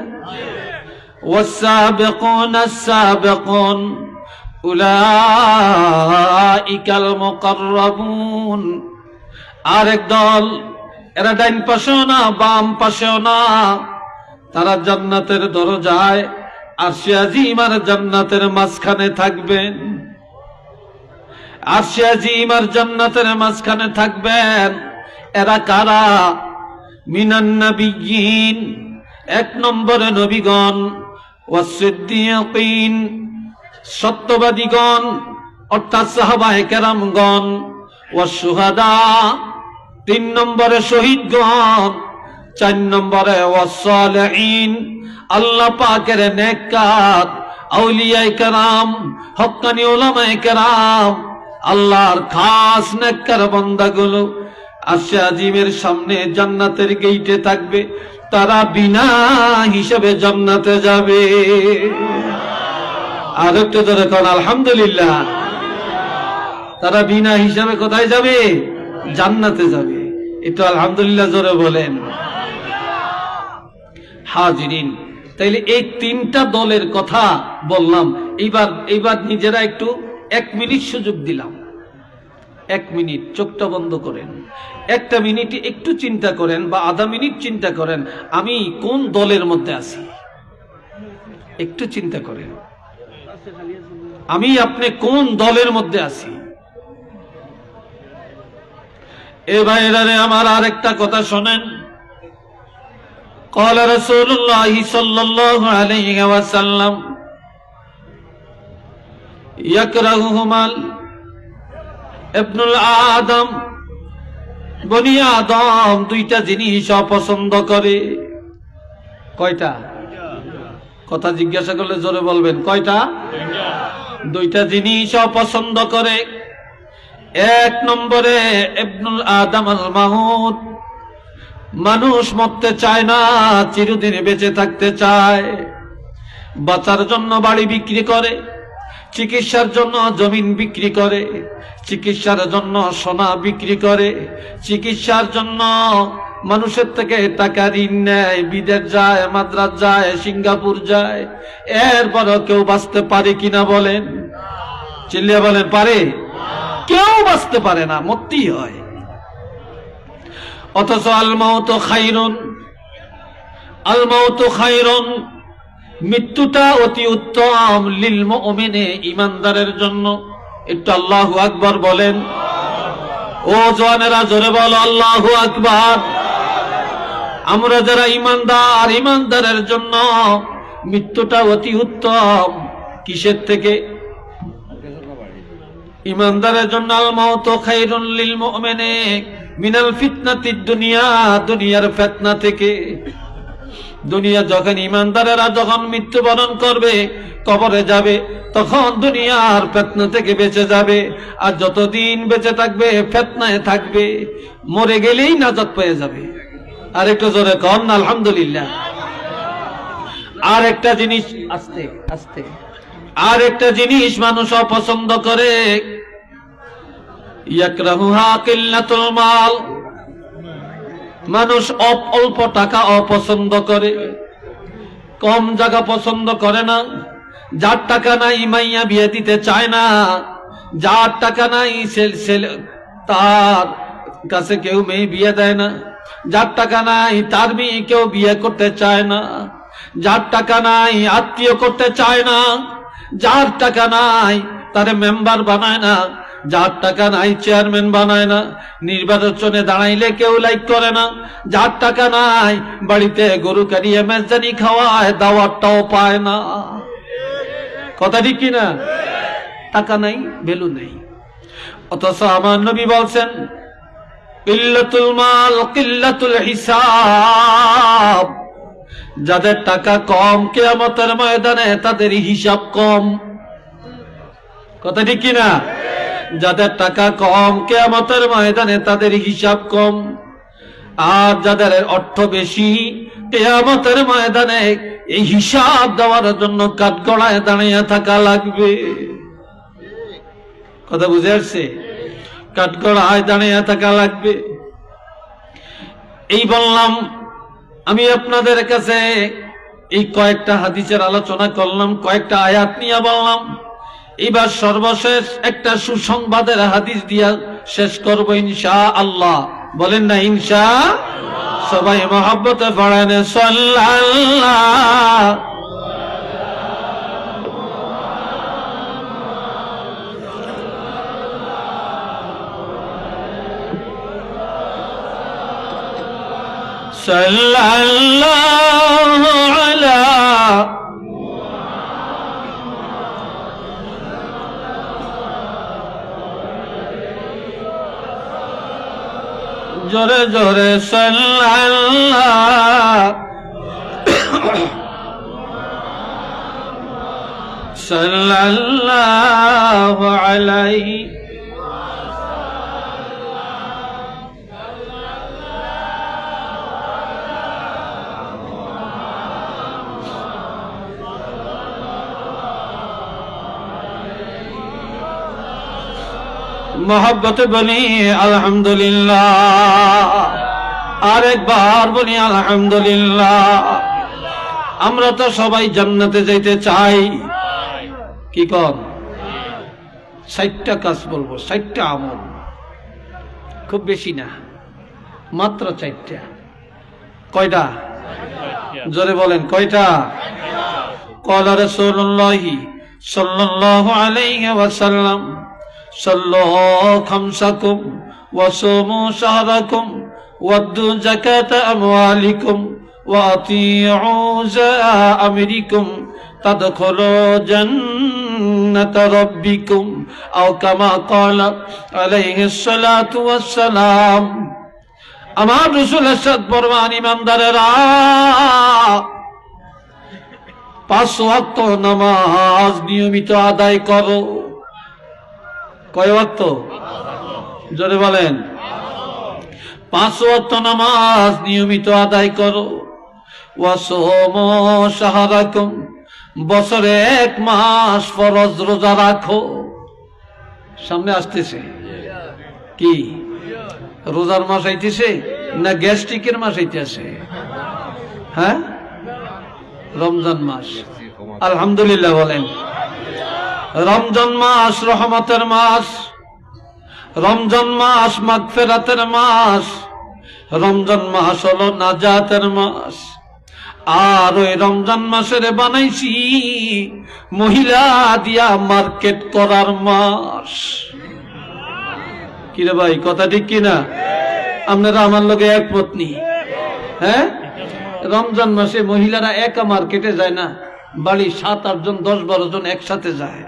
والسابقون السابقون أولئك المقربون। আরেক দল, এরা ডাইন পাশেও না বাম পাশেও না, তারা জান্নাতের দরজায় আরশে আজিম আর জান্নাতের মাঝখানে থাকবেন। আরশে আজিম আর জান্নাতের মাঝখানে থাকবেন। এরা কারা? মিনান নবিয়্যিন, 1 নম্বরে নবীগণ, ওয়াসসিদ্দীকিন, সত্যবাদীগণ অর্থাৎ সাহাবায়ে কেরামগণ, ওয়াসশুহাদা, 3 নম্বরে শহীদগণ, 4 নম্বরে ওয়াসসালিহিন, আল্লাহ পাকের নেককার আউলিয়ায়ে কেরাম, হক্কানি উলামায়ে কেরাম, আল্লাহর খাস নেককার বান্দাগুলো আরশে আজিমের সামনে জান্নাতের গেইটে থাকবে। তারা বিনা হিসাবে জান্নাতে যাবে। আর একটু ধরে কোন আলহামদুলিল্লাহ। তারা বিনা হিসাবে কোথায় যাবে? জান্নাতে যাবে। একটু আলহামদুলিল্লাহ জোরে বলেন। হাজিরিন, তাইলে এই 3টা দলের কথা বললাম। এইবার নিজেরা একটু 1 মিনিট সুযোগ দিলাম। 1 মিনিট চোখটা বন্ধ করেন, 1 মিনিটে একটু চিন্তা করেন, বা আধা মিনিট চিন্তা করেন, আমি কোন দলের মধ্যে আছি। একটু চিন্তা করেন, আমি আপনি কোন দলের মধ্যে আছি। এ ভাইরা রে আমার আরেকটা কথা শোনেন। قال رسول الله صلى الله عليه وسلم يكرههما ইবনুল আদম, বনি আদম 2টা জিনিস অপছন্দ করে। কয়টা? কথা জিজ্ঞাসা করলে জোরে বলবেন। কয়টা? 2টা জিনিস অপছন্দ করে। 1 নম্বরে ইবনুল আদম আল মাউত, মানুষ মরতে চায় না, চিরদিন বেঁচে থাকতে চায়। বাঁচার জন্য বাড়ি বিক্রি করে, চিকিৎসার জন্য জমিন বিক্রি করে, চিকিৎসার জন্য সোনা বিক্রি করে, চিকিৎসার জন্য মানুষের থেকে টাকা ঋণ নেয়, বিদেশ যায়, মাদ্রাজ যায়, সিঙ্গাপুর যায়। এরপরও কেউ বাঁচতে পারে কিনা বলেন? চিল্লিয়ে বলেন, পারে? কেউ বাঁচতে পারে না, মরতেই হয়। অথচ আল মাউতু খায়রুন, আল মাউতু খায়রুন, মৃত্যুটা অতি উত্তম, লিল মুমিনে, ঈমানদারের জন্য। একটু আল্লাহু আকবার বলেন। ও জওয়ানেরা জোরে বলো আল্লাহু আকবার। আমরা যারা ঈমানদার, ঈমানদারের জন্য মৃত্যুটা অতি উত্তম। কিসের থেকে? ঈমানদারের জন্য আল মাউতু খায়রুন লিল মুমিনে মিনাল ফিতনাতিদ দুনিয়া, দুনিয়ার ফিতনা থেকে। দুনিয়া যখন ঈমানদারেরা যখন মৃত্যুবরণ করবে, কবরে যাবে, তখন দুনিয়ার ফিতনা থেকে বেঁচে যাবে। আর যতদিন বেঁচে থাকবে ফিতনায় থাকবে, মরে গেলেই নাজাত পেয়ে যাবে। আর একটু জোরে কন আলহামদুলিল্লাহ। আর একটা জিনিস, আস্তে আস্তে, আর একটা জিনিস মানুষ অপছন্দ করে। ইয়াকরাহুহা কিল্লাতুল মাল, মানুষ অল্প টাকা অপছন্দ করে, কম জায়গা পছন্দ করে না, যার টাকা নাই মাইয়া বিয়ে দিতে চায় না, যার টাকা নাই তার কাছে কেউ মেয়ে বিয়ে দেয় না, যার টাকা নাই তার মেয়ে কেউ বিয়ে করতে চায় না, যার টাকা নাই আত্মীয় করতে চায় না, যার টাকা নাই তার মেম্বার বানায় না, যার টাকা নাই চেয়ারম্যান বানায় না, নির্বাচনে দাঁড়াইলে কেউ লাইক করে না, যার টাকা নাই বাড়িতে গরু কারিয়ে মেজদানি খাওয়ায়, দাওয়াতটাও পায় না। কথা ঠিক কিনা? টাকা নাই, ভ্যালু নেই। অথচ আমার নবী বলছেন কিল্লাতুল মাল কিল্লাতুল হিসাব, যাদের টাকা কম কিয়ামতের ময়দানে তাদের হিসাব কম। কথা ঠিক কিনা? যাদের টাকা কম কিয়ামতের ময়দানে তাদের হিসাব কম, আর যাদের অর্থ বেশি কিয়ামতের ময়দানে এই হিসাব দেওয়ার জন্য কাঠগড়ায় দাঁড়িয়ে থাকা লাগবে। কথা বুঝে আসছে? কাঠগড়ায় দাঁড়িয়ে থাকা লাগবে। এই বললাম, আমি আপনাদের কাছে এই কয়েকটা হাদিসের আলোচনা করলাম, কয়েকটা আয়াত নিয়ে বললাম। এবার সর্বশেষ একটা সুসংবাদের হাদিস দিয়া শেষ করবো ইনশাআল্লাহ। বলেন না ইনশাআল্লাহ? সবাই মহব্বতে পড়েন সাল্লাল্লাহ। সাল্লাল্লাহু আলা জোরে জোরে সাল্লাল্লাহ সাল্লাল্লাহু আলাইহি मोहब्बत बनी अल्हम्दुलिल्लाह। आरेकबार बनी अल्हम्दुलिल्लाह। আমরা তো সবাই জান্নাতে যাইতে চাই। কি কর? 60টা কাজ বলবো, 60টা আমল, খুব বেশি না, মাত্র 4টা। কয়টা? জোরে বলেন কয়টা? قال رسول الله صلى الله عليه وسلم صلوا خمسكم وصوموا شهركم وادوا زكاة أموالكم وأطيعوا أمركم تدخلوا جنة ربكم أو كما قال عليه الصلاة والسلام। আমার রাসূল ارشاد ফরমান, ইমানদারেরা 5 ওয়াক্ত নামাজ নিয়মিত আদায় করো। কয় ওয়াক্ত? জোরে বলেন। 5 ওয়াক্ত নামাজ নিয়মিত আদায় করো। ওয়াসুমু শাহরাকুম, বছরে 1 মাস ফরজ রোজা রাখো। সামনে আসতেছে কি? রোজার মাস আইতেছে না গ্যাস্ট্রিকের মাস আইতেছে? হ্যাঁ, রমজান মাস। আলহামদুলিল্লাহ বলেন। রমজান মাস রহমতের মাস, রমজান মাস মাগফিরাতের মাস, রমজান মাস হলো নাজাতের মাস। আর ওই রমজান মাসের বানাইছি মহিলা দিয়া মার্কেট করার মাস। কিরে ভাই, কথা ঠিক কিনা? আপনারা আমার লগে একমত নি? হ্যাঁ, রমজান মাসে মহিলারা একা মার্কেটে যায় না, বাড়ি 7-8 জন 10-12 জন একসাথে যায়,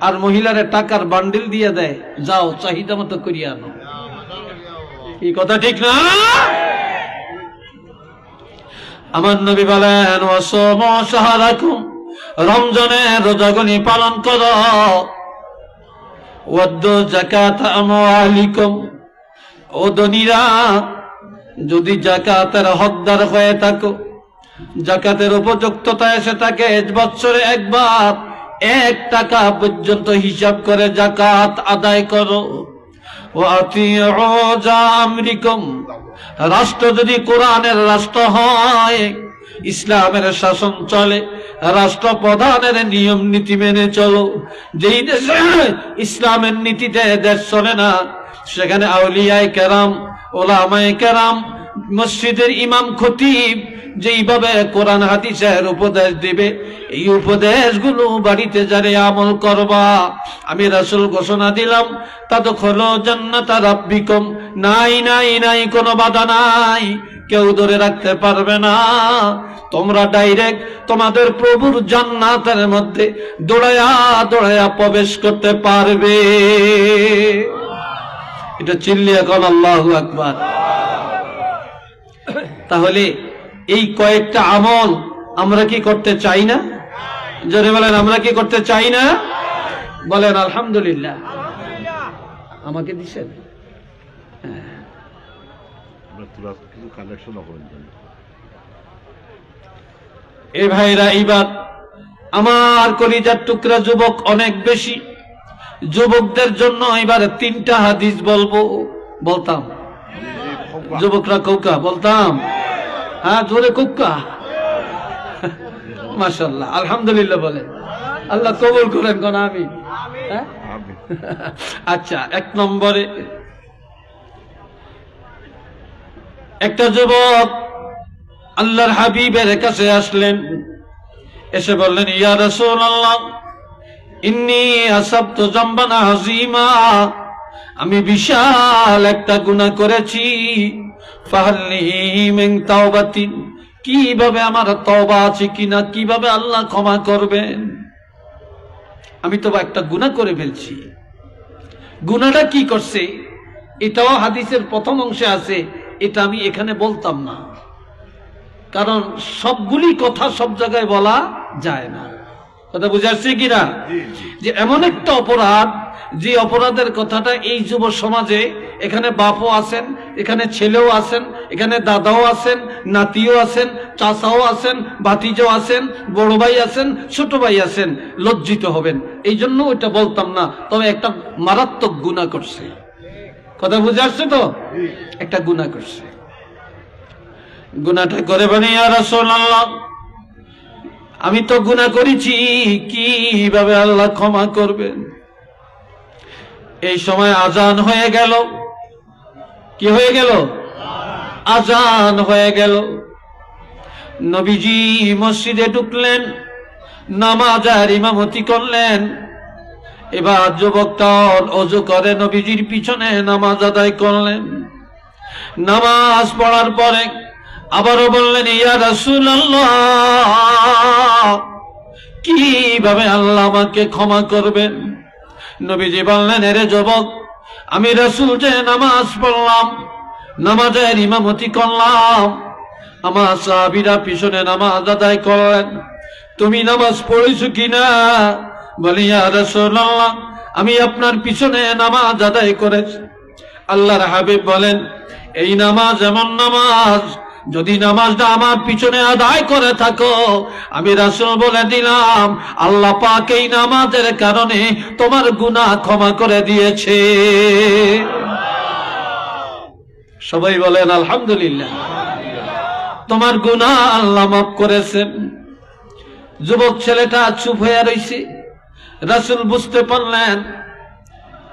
আর মহিলারা টাকার বান্ডিল দিয়ে দেয়, যাও চাহিদা মতো করিয়া আনো। কি কথা ঠিক না? আমার নবী বলেন ওয়াসুমু শাহরাকুম, রমজানের রোজাগুলি পালন করো। ওয়াদ্দু যাকাত আমওয়ালিকুম, ও ধনীরা যদি যাকাতের হকদার হয়ে থাকো, যাকাতের উপযুক্ততা এসে থাকে, বছরে একবার 1 টাকা পর্যন্ত হিসাব করে যাকাত আদায় করো। রাষ্ট্র যদি কোরআনের রাষ্ট্র হয়, ইসলামের শাসন চলে, রাষ্ট্রপ্রধানের নিয়ম নীতি মেনে চলো। যেই দেশে ইসলামের নীতিতে দেশ চলে না, সেখানে আউলিয়ায়ে কেরাম, ওলামায়ে কেরাম, মসজিদের ইমাম খতিব যেইভাবে কোরআন হাদিসের উপদেশ দিবে, এই উপদেশগুলো বাড়িতে যারে আমল করবা, আমি রাসূল ঘোষণা দিলাম, তাদখুলু জান্নাতা রাব্বিকুম, নাই নাই নাই, কোনো বাধা নাই, কেউ ধরে রাখতে পারবে না। তোমরা ডাইরেক্ট তোমাদের প্রভুর জান্নাতের মধ্যে দৌড়ায়া দৌড়ায়া প্রবেশ করতে পারবে। এটা চিল্লিয়া কোন আল্লাহু আকবার। তাহলে এই কয়েকটা আমল আমরা কি করতে চাই না? জোরে বলেন, আমরা কি করতে চাই না? বলেন আলহামদুলিল্লাহ। আমাকে দিছেন? এ ভাইরা, এইবার আমার কলিজার টুকরা যুবক অনেক বেশি, যুবকদের জন্য এবার 3টা হাদিস বলতাম। যুবকরা কৌকা বলতাম? হ্যাঁ, জোরে কৌকা। মাশাআল্লাহ, আলহামদুলিল্লাহ বলেন। আল্লাহ কবুল করেন কোন আমি। আচ্ছা, 1 নম্বরে একটা যুবক আল্লাহর হাবিবের কাছে আসলেন, এসে বললেন, ইয়া রাসূলুল্লাহ, ইন্নী আসাবতু যামবান আযীমা, আমি বিশাল একটা গুনাহ করেছি, ফাহাল্লি মিন তাওবাতিন, কিভাবে আমার তওবা আছে কিনা, কিভাবে আল্লাহ ক্ষমা করবেন? আমি তো একটা গুনাহ করে ফেলছি। গুনাহটা কি করছে এটাও হাদিসের প্রথম অংশে আছে, এটা আমি এখানে বলতাম না, কারণ সবগুলি কথা সব জায়গায় বলা যায় না। কথা বুঝাচ্ছি কিনা? যে এমন একটা অপরাধ, যে অপরাধের কথাটা এই যুব সমাজে, এখানে বাপও আছেন, এখানে ছেলেও আছেন, এখানে দাদাও আছেন, নাতিও আছেন, চাচাও আছেন, ভাতিজাও আছেন, বড় ভাই আছেন, ছোট ভাই আছেন, লজ্জিত হবেন, এই জন্য ওইটা বলতাম না। তবে একটা মারাত্মক গুনাহ করছে। কথা বুঝে আসছে তো? একটা গুনাহ করছে। গুনাহটা করে বলে, ইয়া রাসূলুল্লাহ, আমি তো গুনাহ করেছি, কিভাবে আল্লাহ ক্ষমা করবেন? এই সময় আজান হয়ে গেল। কি হয়ে গেল? আজান হয়ে গেল। নবীজি মসজিদে ঢুকলেন, নামাজের ইমামতি করলেন। এবার যুবকটা ওযু করে নবীজির পিছনে নামাজ আদায় করলেন। নামাজ পড়ার পরে আবারও বললেন, ইয়া রাসূলুল্লাহ, কিভাবে আল্লাহ আমাকে ক্ষমা করবেন? নবীজি বললেন, এরে যুবক, আমি রাসূল যে নামাজ পড়লাম, নামাজের ইমামতি করলাম, আমার সাহাবীরা পিছনে নামাজ আদায় করলেন, তুমি নামাজ পড়েছো কিনা? বলি, ইয়া রাসূলুল্লাহ, আমি আপনার পিছনে নামাজ আদায় করেছি। আল্লাহর হাবিব বলেন, এই নামাজ এমন নামাজ, যদি নামাজটা আমার পিছনে আদায় করে থাকো, আমি রাসূল বলে দিলাম, আল্লাহ পাক এই নামাজের কারণে তোমার গুনাহ ক্ষমা করে দিয়েছে। সবাই বলেন আলহামদুলিল্লাহ। তোমার গুনাহ আল্লাহ মাফ করেছেন। যুবক ছেলেটা চুপ হয়ে রইছে। রাসূল বুঝতে পারলেন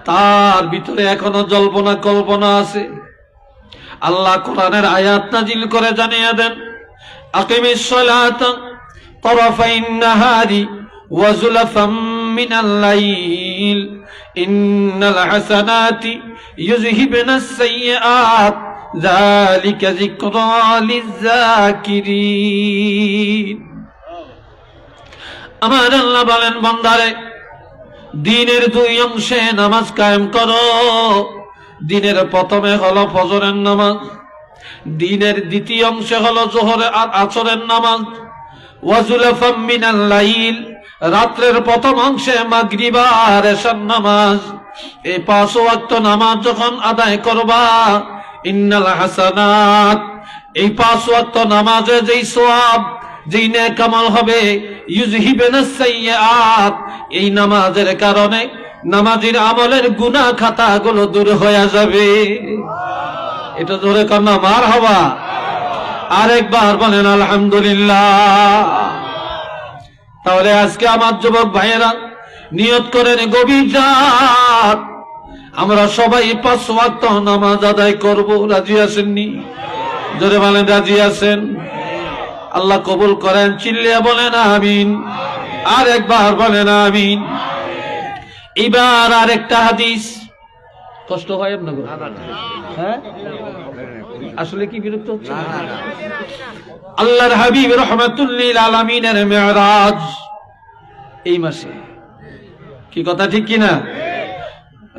তার ভিতরে এখনো জল্পনা কল্পনা আছে। আল্লাহ কোরআনের আয়াত নাজিল করে জানিয়ে দেন, আকিমিস সালাতা তারাফাইন নাহারি ওয়া যুলাফাম মিনাল লাইল ইন্নাল হাসানাতি ইউযহিবনাস সাইয়্যাত যালিকা যিকরা লিয-যাকিরিন। আমার আল্লাহ বলেন, বান্দারে, দিনের 2 অংশে নামাজ কায়েম করো। দিনের প্রথমে হলো ফজরের নামাজ, দিনের দ্বিতীয় অংশে হলো যোহর আর আসরের নামাজ। ওয়াজুলাফাম মিনাল লাইল, রাত্রের প্রথম অংশে মাগরিব আর এশার নামাজ। এই 5 ওয়াক্ত নামাজ যখন আদায় করবা, ইন্নাল হাসানাত, এই 5 ওয়াক্ত নামাজে যেই সওয়াব, যেই নেক আমল হবে, ইউযহিবনাস সাইয়্যাত, এই নামাজের কারণে নামাজের আমলের গুনাহ খাতাগুলো দূর হয়ে যাবে। এটা জোরে কন্যা মারহাবা। আরেকবার বলেন আলহামদুলিল্লাহ। তাহলে আজকে আমার যুবক ভাইয়েরা নিয়ত করেন গভীর রাত আমরা সবাই 5 ওয়াক্ত নামাজ আদায় করব। রাজি আছেননি? জোরে বলেন রাজি আছেন? আল্লাহ কবুল করেন। চিল্লিয়া বলেন আমিন। আর একবার বলেন আমিন। এবার আরেকটা হাদিস। কষ্ট হয় আপনাদের? হ্যাঁ, আসলে কি বিরক্ত হচ্ছে? আল্লাহর হাবিব রাহমাতুল লিল আলামিনের মেরাজ এই মাসে। কি কথা ঠিক কিনা?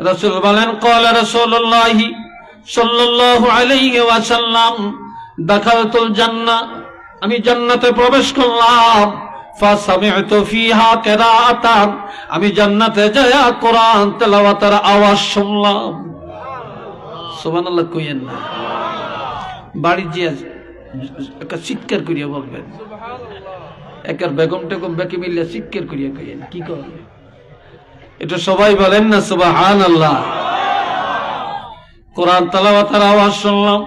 রাসূল বলেন ক্বালা রাসূলুল্লাহ সাল্লাল্লাহু আলাইহি ওয়াসাল্লাম দাখালতুল জান্নাহ, আমি জান্নাতে প্রবেশ করলাম। ফাসামি'তু ফিহা কিরাআতান, আমি জান্নাতে যায়া কোরআন তেলাওয়াতের আওয়াজ শুনলাম। সুবহানাল্লাহ কইেন না, বাড়ি গিয়ে একটা চিৎকার করিয়া বলবেন। একার বেগম টেগম বেকে মিলিয়া চিৎকার করিয়া কইেন কি করবে এটা সবাই বলেন না সুবহানাল্লাহ। কোরআন তেলাওয়াতের আওয়াজ শুনলাম।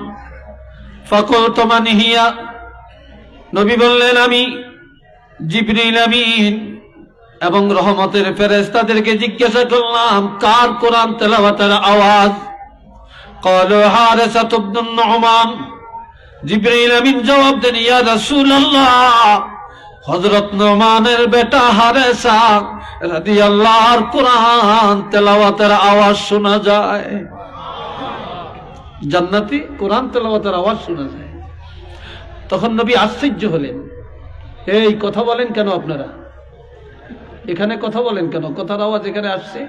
ফাকুলতু মান হিয়া, নবী বললেন আমি জিবরিল আমিন এবং রহমতের ফেরেশতাদেরকে জিজ্ঞাসা করলাম কার কোরআন তেলাওয়াতের আওয়াজ? ক্বালু হারিসা ইবনে নুমান। জিবরিল আমিন জবাব দেন ইয়া রাসূলুল্লাহ, হযরত নুমানের বেটা হারিসা রাদিয়াল্লাহর কোরআন তেলাওয়াতের আওয়াজ শোনা যায়। জান্নাতি কোরআন তেলাওয়াতের আওয়াজ শোনা যায়। তখন নবী আশ্চর্য হলেন, এই কথা বলেন কেন আপনারা? এখানে কথা বলেন কেন? কথার আওয়াজ এখানে আসছে,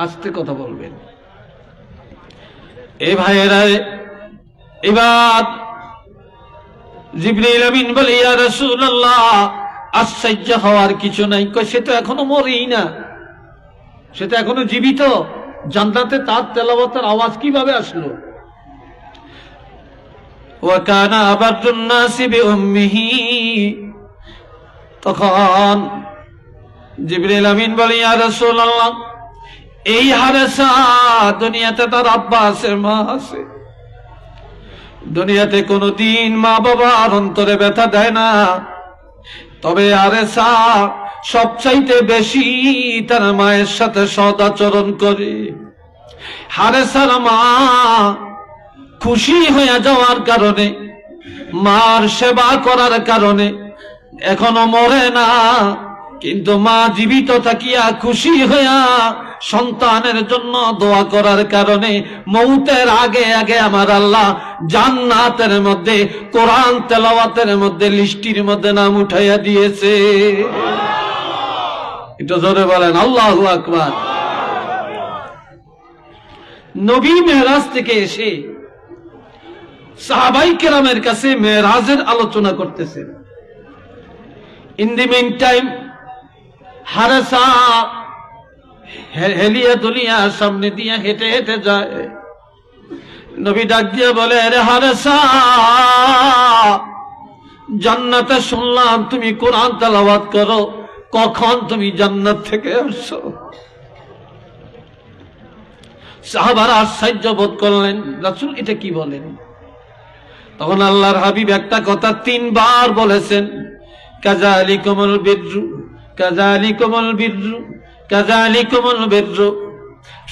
আস্তে কথা বলবেন। এ ভাইয়েরা, এবার জিবরিল আমিন বলে ইয়া রাসূলুল্লাহ, আশ্চর্য হওয়ার কিছু নাই। কই সে তো এখনো মরেই না, সে তো এখনো জীবিত। জান্নাতে তার তেলাওয়াতের আওয়াজ কিভাবে আসলো? ওয়া কানা আবাদুন নাসি বিউম্মিহি। তখন জিবরিল আমিন বলে ইয়া রাসূলুল্লাহ, এই হারিসা দুনিয়াতে তার আব্বা আছে, মা আছে। দুনিয়াতে কোনদিন মা বাবার অন্তরে ব্যথা দেয় না, তবে হারিসা সবচাইতে বেশি তার মায়ের সাথে সদাচরণ করে। হারিসার মা খুশি হয়ে যাওয়ার কারণে, মার সেবা করার কারণে এখনো মরে না, কিন্তু মা জীবিত থাকিয়া খুশি হইয়া সন্তানের জন্য দোয়া করার কারণে মৌতের আগে আগে আমার আল্লাহ জান্নাতের মধ্যে কোরআন তেলাওয়াতের মধ্যে লিস্টির মধ্যে নাম উঠাইয়া দিয়েছে। এটা জোরে বলেন আল্লাহু আকবার। নবী মেরাজ থেকে এসে সাহাবাই কেরামের কাছে মেরাজের আলোচনা করতেছেন। ইন দি মিন টাইম হারিসা হেলিয়া দুলিয়া সামনে দিয়া হেঁটে হেঁটে যায়। নবী ডাক দিয়ে বলে, আরে হারিসা, জান্নাতে শুনলাম তুমি কোরআন তেলাওয়াত করো, কখন তুমি জান্নাত থেকে আসছো? সাহাবারা আশ্চর্য বোধ করলেন, রাসূল এটা কি বলেন? তখন আল্লাহর হাবিব একটা কথা 3 বার বলেছেন, কাযালিকুমুল বিররু, কাযালিকুমুল বিররু, কাযালিকুমুল বিররু।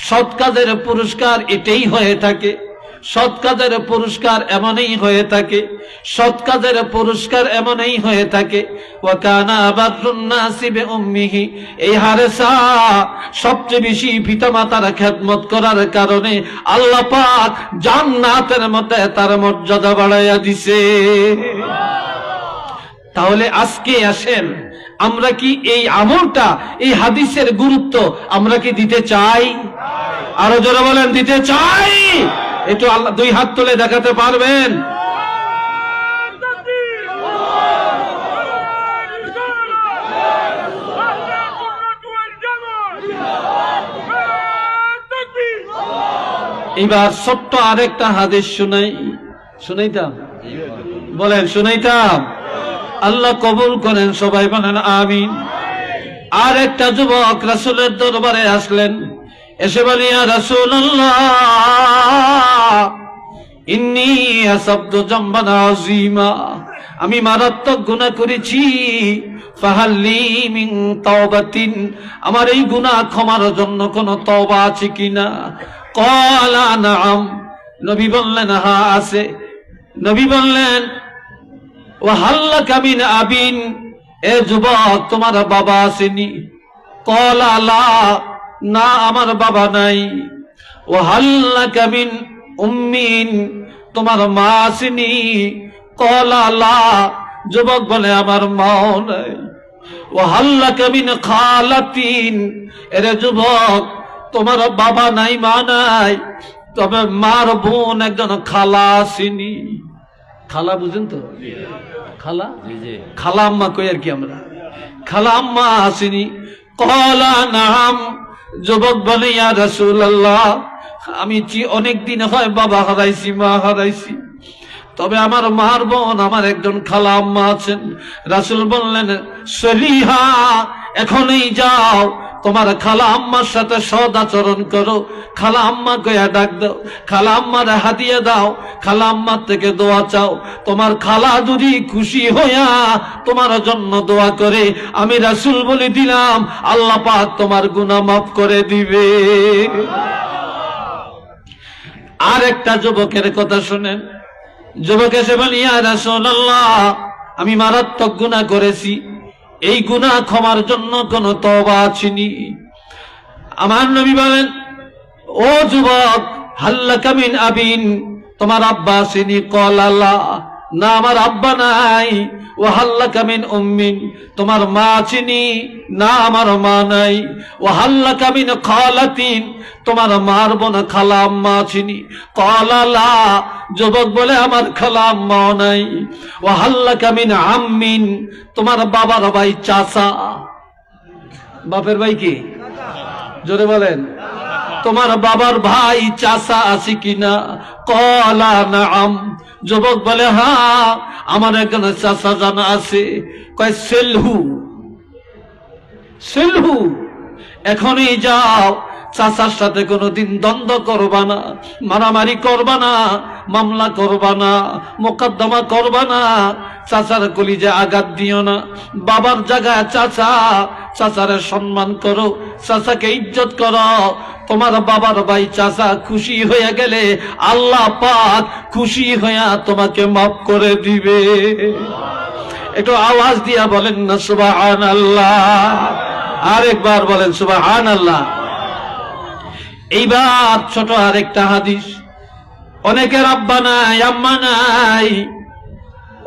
সৎ কাজের পুরস্কার এটাই হয়ে থাকে, সৎ কাজের পুরস্কার এমনই হয়ে থাকে, সৎ কাজের পুরস্কার এমনই হয়ে থাকে। ওয়া কানা আবাদুন নাসি বিউম্মিহি, এই হারিসা সবচেয়ে বেশি পিতামাতার খেদমত করার কারণে আল্লাহ পাক জান্নাতের মধ্যে তার মর্যাদা বাড়াইয়া দিছে। তাহলে আজকে আসেন, আমরা কি এই আমলটা, এই হাদিসের গুরুত্ব আমরা কি দিতে চাই? আরো জোরে বলেন দিতে চাই। একটু আল্লাহ 2 হাত তুলে দেখাতে পারবেন? এবার ছোট্ট আরেকটা হাদিস শুনাইতাম, বলেন শুনাইতাম। আল্লাহ কবুল করেন, সবাই বলেন আমিন। আর একটা যুবক রাসূলের দরবারে আসলেন, এসে বলে ইয়া রাসূলুল্লাহ, ইন্নী আসাবতু জামবান আযীমা, আমি মারাত্মক গুনাহ করেছি, ফাহাল্লি মিন তাওবাতিন, আমার এই গুনাহ ক্ষমার জন্য কোন তওবা আছে কিনা? ক্বালা নাআম, নবী বললেন হ্যাঁ আছে। নবী বললেন ওয়া হাল্লাকা মিন আবিন, এ যুবক তোমার বাবা আসেনি? ক্বালা লা, না আমার বাবা নাই। ওয়া হাল্লাকা মিন উম্মিন, তোমার মা আসেনি? ক্বালা লা, যুবক বলে আমার মাও নাই। ওয়া হাল্লাকা মিন খালাতিন, এরে যুবক তোমার বাবা নাই মা নাই, তবে মার বোন একজন খালা আসেনি। খালা বুঝেন তো? খালা, খালা আম্মা কই আর কি আমরা, খালা আম্মা আসেনি। ক্বালা নাআম, যুবক বলে ইয়া রাসূলুল্লাহ, আমি অনেক দিন হয় বাবা হারাইছি, মা হারাইছি, তবে আমার মার বোন আমার একজন খালা আম্মা আছেন। রাসূল বললেন সলিহা, এখনই যাও তোমার খালা আম্মার সাথে সদ আচরণ করো, খালা আম্মা কইয়া ডাক দাও, খালা আম্মার হাদিয়া দাও, খালা আম্মার থেকে দোয়া চাও। তোমার খালা যদি খুশি হইয়া তোমার জন্য দোয়া করে, আমি রাসূল বলে দিলাম আল্লাহ পাক তোমার গুনাহ মাফ করে দিবে। আর একটা যুবকের কথা শুনেন। যুবক এসে বলি ইয়া রাসূলুল্লাহ, আমি মারাত্মক গুনাহ করেছি, এই গুনাহ ক্ষমার জন্য কোন তওবা আছেনি? আমার নবী বলেন ও যুবক, হাল্লাকা মিন আবিন, তোমার আব্বা আসেনি? ক্বালা লা, না আমার আব্বা নাই। ওয়া হাল্লাকা মিন উম্মিন, তোমার মা আসেনি? না আমার মা নাই। ওয়া হাল্লাকা মিন খালাতিন, তোমার মার বোন খালা আম্মা আসেনি? ক্বালা লা, যুবক বলে আমার খালা আম্মাও নাই। ওয়া হাল্লাকা মিন আম্মিন, তোমার বাবার ভাই চাচা, বাপের ভাই কি? জোরে বলেন, তোমার বাবার ভাই চাচা আছে কিনা? ক্বালা নাআম, যুবক বলে হ্যাঁ আমার একজন চাচা জানা আছে। কয় সেলহু, সেলহু, এখনই যাও, চাচার সাথে কোনোদিন দ্বন্দ্ব করবা না, মারামারি করবা না, মামলা করবা না, মোকদ্দমা করবা না, চাচার কলিজে আঘাত দিও না। বাবার জায়গায় চাচা, চাচারে সম্মান করো, চাচাকে ইজ্জত করো। তোমার বাবার ভাই চাচা খুশি হয়ে গেলে আল্লাহ পাক খুশি হইয়া তোমাকে মাফ করে দিবে। একটু আওয়াজ দিয়া বলেন না সুবহানাল্লাহ, আরেকবার বলেন সুবহানাল্লাহ। এইবার ছোট আরেকটা হাদিস। অনেকের আব্বা নাই, আম্মা নাই।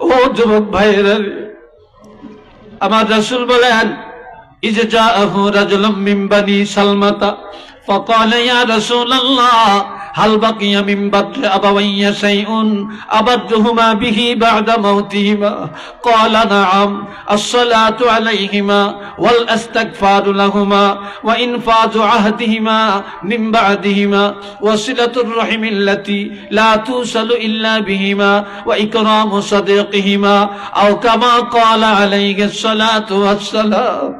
ও যুবক ভাইয়েরা, আমার রাসূল বলেন ইযা জাআহু রাজুলুম মিন বানি সালমাতা فقال يا رسول الله هل بقي من بر أبوي شيء أبرهما به بعد موتهما؟ قال نعم، الصلاة عليهما والاستغفار لهما وإنفاذ عهدهما من بعدهما وصلة الرحم التي لا توصل إلا بهما وإكرام صديقهما أو كما قال عليه الصلاة والسلام।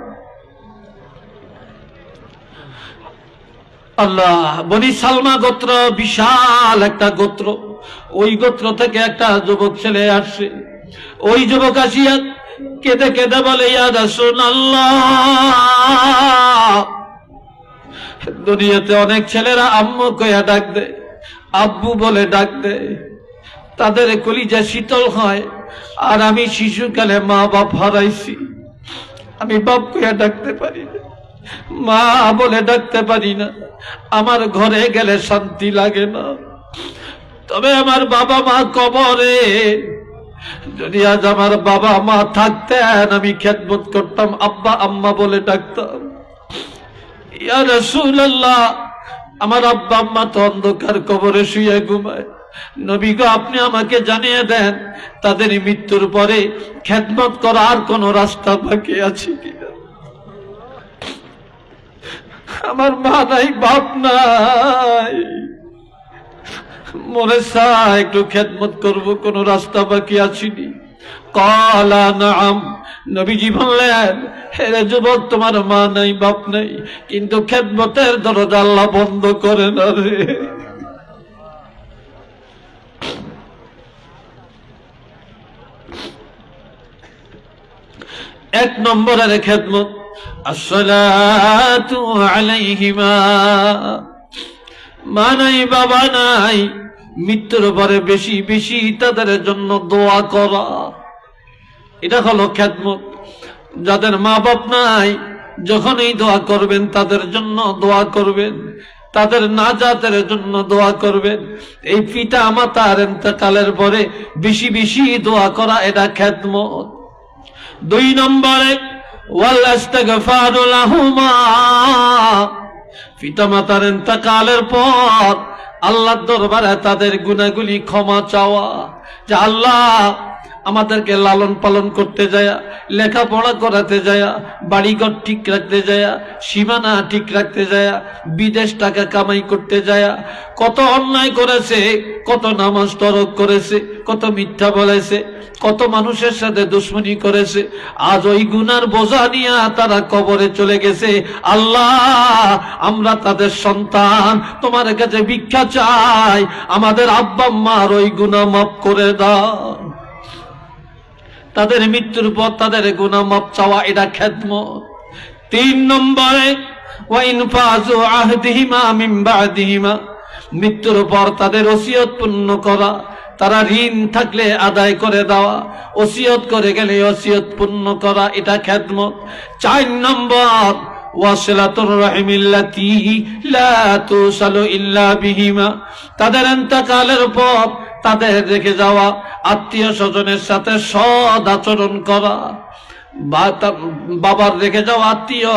আল্লাহ, বনি সালমা গোত্র বিশাল একটা গোত্র। ওই গোত্র থেকে একটা যুবক ছেলে আসছে। ওই যুবক আসিয়া কেঁদে কেঁদে বলে ইয়া রাসূলুল্লাহ, দুনিয়াতে অনেক ছেলেরা আম্মু কইয়া ডাক দেয়, আব্বু বলে ডাক দেয়, তাদের কলিজা শীতল হয়। আর আমি শিশুকালে মা বাপ হারাইছি, আমি বাপ কইয়া ডাকতে পারি না, মা বলে ডাকতে পারি না, আমার ঘরে গেলে শান্তি লাগে না। তবে আমার বাবা মা কবরে, যদি আজ আমার বাবা মা থাকতেন আমি খেদমত করতাম, আব্বা আম্মা বলে ডাকতাম। ইয়া রাসূলুল্লাহ, আমার আব্বা আম্মা তো অন্ধকার কবরে শুয়ে ঘুমায়, নবী গো আপনি আমাকে জানিয়ে দেন তাদের মৃত্যুর পরে খেদমত করার কোন রাস্তা বাকি আছে কিনা। আমার মা নাই, বাপ নাই, মনে চায় একটু খেদমত করব, কোন রাস্তা বাকি আছিনি? ক্বালা নাআম, নবীজি বললেন হে যুবক, তোমার মা নাই, বাপ নাই, কিন্তু খেদমতের দরজা আল্লাহ বন্ধ করে না রে। এক নম্বরের খেদমত আসসালাতু আলাইহিমা। মা নাই বাবা নাই, মৃত্যুর পরে বেশি বেশি তাদের জন্য দোয়া করা, এটা হলো খেদমত। যাদের মা বাপ নাই, যখন এই দোয়া করবেন তাদের জন্য দোয়া করবেন, তাদের নাজাতের জন্য দোয়া করবেন। এই পিতা মাতার ইন্তেকালের পরে বেশি বেশি দোয়া করা, এটা খেদমত। 2 নম্বরে ওয়াল ইস্তিগফারু লাহুমা। পিতা মাতার ইন্তেকালের পর আল্লাহর দরবারে তাদের গুনাহগুলি ক্ষমা চাওয়া, যে আল্লাহ আমাদেরকে লালন পালন করতে যায়, লেখাপড়া করাতে যায়, বাড়িঘর ঠিক রাখতে যায়, সীমানা ঠিক রাখতে যায়, বিদেশ টাকা কামাই করতে যায়, কত অন্যায় করেছে, কত নামাজ তরক করেছে, কত মিথ্যা বলেছে, কত মানুষের সাথে দুশ্মনী করেছে। আজ ওই গুনার বোঝা নিয়ে তারা কবরে চলে গেছে। আল্লাহ, আমরা তাদের সন্তান, তোমার কাছে ভিক্ষা চাই, আমাদের আব্বা আম্মার ওই গুনাহ মাফ করে দাও। তাদের মৃত্যুর পর তাদের গুনাহ মাফ চাওয়া, এটা খেদমত। 3 নম্বরে ওয়া ইনফাযু আহদিহিমা মিন বা'দিহিমা। মৃত্যুর পর তাদের ওসিয়ত পূর্ণ করা, তারা ঋণ থাকলে আদায় করে দেওয়া, ওসিয়ত করে গেলে ওসিয়ত পূর্ণ করা, এটা খেদমত। 4 নম্বর ওয়াসিলাতুর রাহিমিল্লাতী লা তুসালু ইল্লা বিহিমা। তাদের ইন্তেকালের পর তাদের রেখে যাওয়া আত্মীয় স্বজনের সাথে সৎ আচরণ করা। বাবার রেখে যাওয়া আত্মীয়,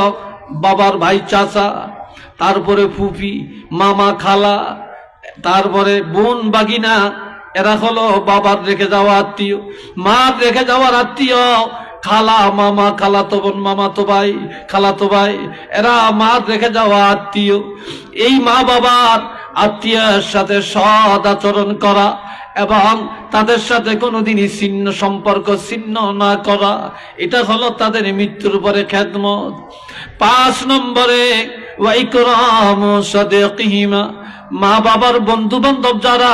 বাবার ভাই চাচা, তারপরে ফুফি, মামা, খালা, তারপরে বোন বাগিনা, এরা হলো বাবার রেখে যাওয়া আত্মীয়। মার রেখে যাওয়ার আত্মীয় খালা, মামা, খালাতো বোন, মামাতো ভাই, খালাতো ভাই, এরা মার রেখে যাওয়া আত্মীয়। এই মা বাবার আত্মীয়ের সাথে সৎ আচরণ করা এবং তাদের সাথে কোনোদিনই ছিন্ন সম্পর্ক ছিন্ন না করা, এটা হলো তাদের মৃত্যুর পরে খেদমত। 5 নম্বরে ওয়া ইকরামু সাদিকিহিমা। মা বাবার বন্ধু বান্ধব যারা,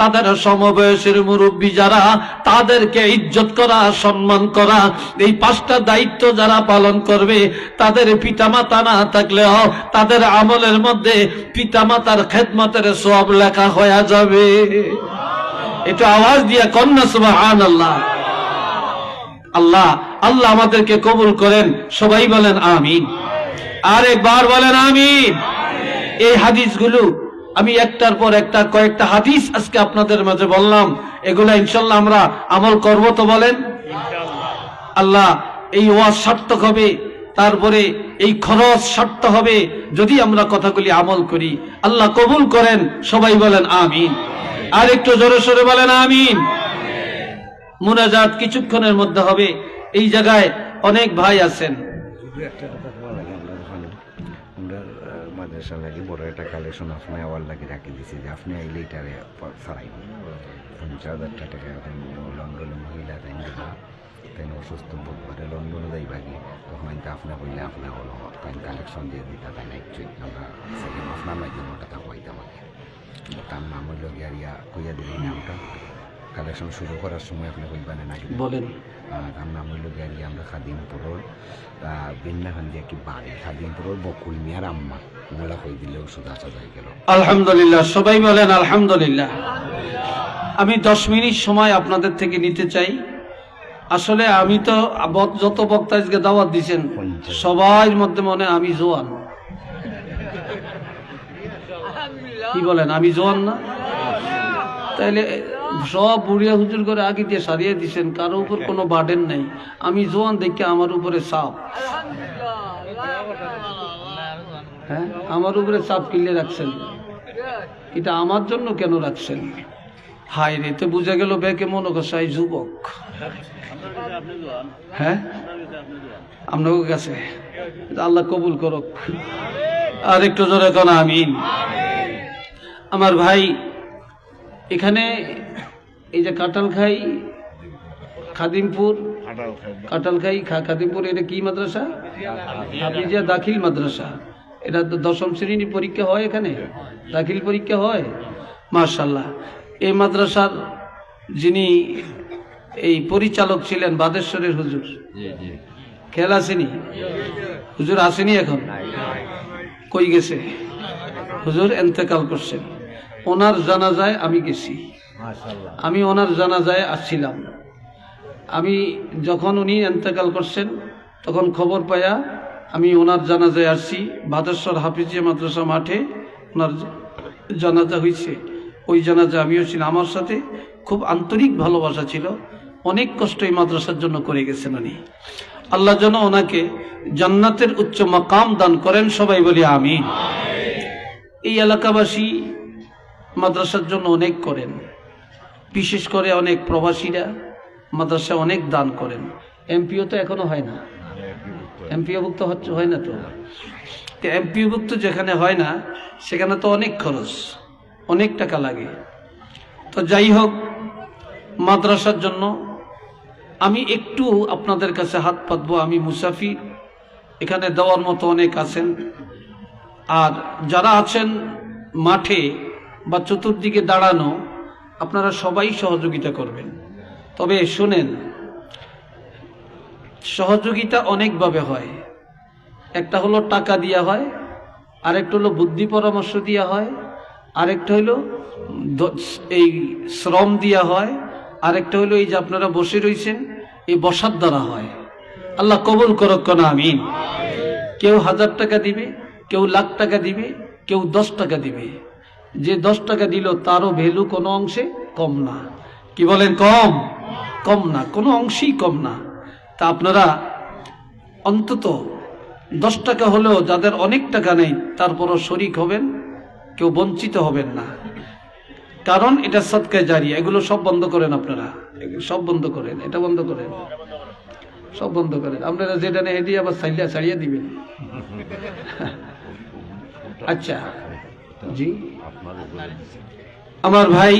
তাদের সমবয়সের মুরব্বী যারা, তাদেরকে ইজ্জত করা, সম্মান করা, এই 5টা দায়িত্ব যারা পালন করবে, তাদের পিতামাতা না থাকলেও তাদের আমলের মধ্যে পিতামাতার খেদমতের সওয়াব লেখা হয়ে যাবে। এটা আওয়াজ দিয়ে কন্যা সুবহানাল্লাহ। আল্লাহ আল্লাহ আমাদেরকে কবুল করেন, সবাই বলেন আমিন। আরেকবার বলেন আমিন। এই হাদিসগুলো আমি একটার পর একটা কয়েকটা হাদিস আজকে আপনাদের মাঝে বললাম, এগুলা ইনশাল্লাহ আমরা আমল করব তো বলেন আল্লাহ। এই ওয়াজ সার্থক হবে, তারপরে এই খরচ সার্থক হবে যদি আমরা কথাগুলি আমল করি। আল্লাহ কবুল করেন, সবাই বলেন আমিন। আর একটু জোরে সোরে বলেন আমিন। মুনাজাত কিছুক্ষণের মধ্যে হবে। এই জায়গায় অনেক ভাই আছেন। মাদ্রাসা লাগে বড় একটা কালেকশন আপনার আওয়ার লাগে রাখি দিছি, যে আপনি আইলে এটারে ছাড়াই 50,000 টাকা। এখন লন্ডনে মহিলা তাই দিবা, তাই অসুস্থ বোধ করে লন্ডনে যাইবা কি, তখন আপনার বললে আপনার হলো তাই কালেকশন দিয়ে দিতা, তাই না একটু আমরা সেকেন্ড আপনার মাধ্যমে কথা কইতাম। তার নাম হইল গিয়া কইয়া দিলেন নামটা, কালেকশন শুরু করার সময় আপনি কইবেন নাকি বলেন। তার নাম হইল গিয়া আমরা খাদিমপুরের বিন্নাখান দিয়ে কি বাড়ি, খাদিমপুরের বকুল মিয়ার আম্মা, ওগুলা কই দিলে ওষুধ আসা যাই গেল। আলহামদুলিল্লাহ, সবাই বলেন আলহামদুলিল্লাহ। আমি 10 মিনিট সময় আপনাদের থেকে নিতে চাই। আসলে আমি তো যত বক্তা আজকে দাওয়াত দিচ্ছেন সবার মধ্যে মনে আমি জোয়ান। কি বলেন, আমি জোয়ান না? তাইলে সব বুড়িয়া হুজুর করে আগে দিয়ে সারিয়ে দিচ্ছেন, কারো উপর কোনো বার্ডেন নেই। আমি জোয়ান দেখে আমার উপরে চাপ, হ্যাঁ আমার উপরে চাপ কিনলে রাখছেন, এটা আমার জন্য কেন রাখছেন? হাই রে, তো বুঝা গেল বেকে মনে করছাই যুবক। হ্যাঁ আপনার কাছে আল্লাহ কবুল করুক। আর একটু জোরে কোন আমিন। আমার ভাই এখানে এই যে কাটালখাই খাদিমপুর, কাটালখাই খাদিমপুর, এটা কি মাদ্রাসা? হাফিজিয়া দাখিল মাদ্রাসা। এটা 10ম শ্রেণীর পরীক্ষা হয়, এখানে দাখিল পরীক্ষা হয়। মাশাআল্লাহ। এই মাদ্রাসার যিনি এই পরিচালক ছিলেন বাদেশ্বরের হুজুর, খেয়াল আসেনি? হুজুর আসেনি এখন, কই গেছে? হুজুর এন্তেকাল করছেন, ওনার জানাজায় আমি গেছি, আমি ওনার জানাজায় আসছিলাম। আমি যখন উনি এন্তেকাল করছেন তখন খবর পাইয়া আমি ওনার জানাজায় আসছি। বাদেশ্বর হাফিজিয়া মাদ্রাসা মাঠে ওনার জানাজা হয়েছে, ওই জানাজা আমিও ছিলাম। আমার সাথে খুব আন্তরিক ভালোবাসা ছিল, অনেক কষ্ট এই মাদ্রাসার জন্য করে গেছেন উনি। আল্লাহ যেন ওনাকে জান্নাতের উচ্চ মাকাম দান করেন, সবাই বলি আমিন। এই এলাকাবাসী মাদ্রাসার জন্য অনেক করেন, বিশেষ করে অনেক প্রবাসীরা মাদ্রাসা অনেক দান করেন। এমপিও তো এখনো হয় না, এমপিওভুক্ত হচ্ছে, হয় না তো। এমপিওভুক্ত যেখানে হয় না সেখানে তো অনেক খরচ, অনেক টাকা লাগে। তো যাই হোক, মাদ্রাসার জন্য আমি একটু আপনাদের কাছে হাত পাতবো। আমি মুসাফির, এখানে দেওয়ার মতো অনেক আছেন, আর যারা আছেন মাঠে বা চতুর্দিকে দাঁড়ানো, আপনারা সবাই সহযোগিতা করবেন। তবে শোনেন, সহযোগিতা অনেকভাবে হয়। একটা হলো টাকা দেওয়া হয়, আরেকটা হলো বুদ্ধি পরামর্শ দেওয়া হয়, আরেকটা হলো এই শ্রম দেওয়া হয়, আরেকটা হলো এই যে আপনারা বসে রয়েছেন এই বসার দ্বারা হয়। আল্লাহ কবুল করক না, আমিন। কেউ 1000 টাকা দিবে, কেউ লাখ টাকা দিবে, কেউ 10 টাকা দিবে। যে 10 টাকা দিল তারও ভ্যালু কোনো অংশে কম না। কি বলেন? কম না, কোনো অংশেই কম না। তা আপনারা অন্তত 10 টাকা হলেও, যাদের অনেক টাকা নেই তারপরও শরিক হবেন, কেউ বঞ্চিত হবেন না। কারণ এটা সদকায়ে জারিয়া। এগুলো সব বন্ধ করেন আপনারা, সব বন্ধ করেন, এটা বন্ধ করেন, সব বন্ধ করেন। আপনারা যেটা নেই এটি আবার ছাড়িয়ে দিবেন। আচ্ছা জি, আমার ভাই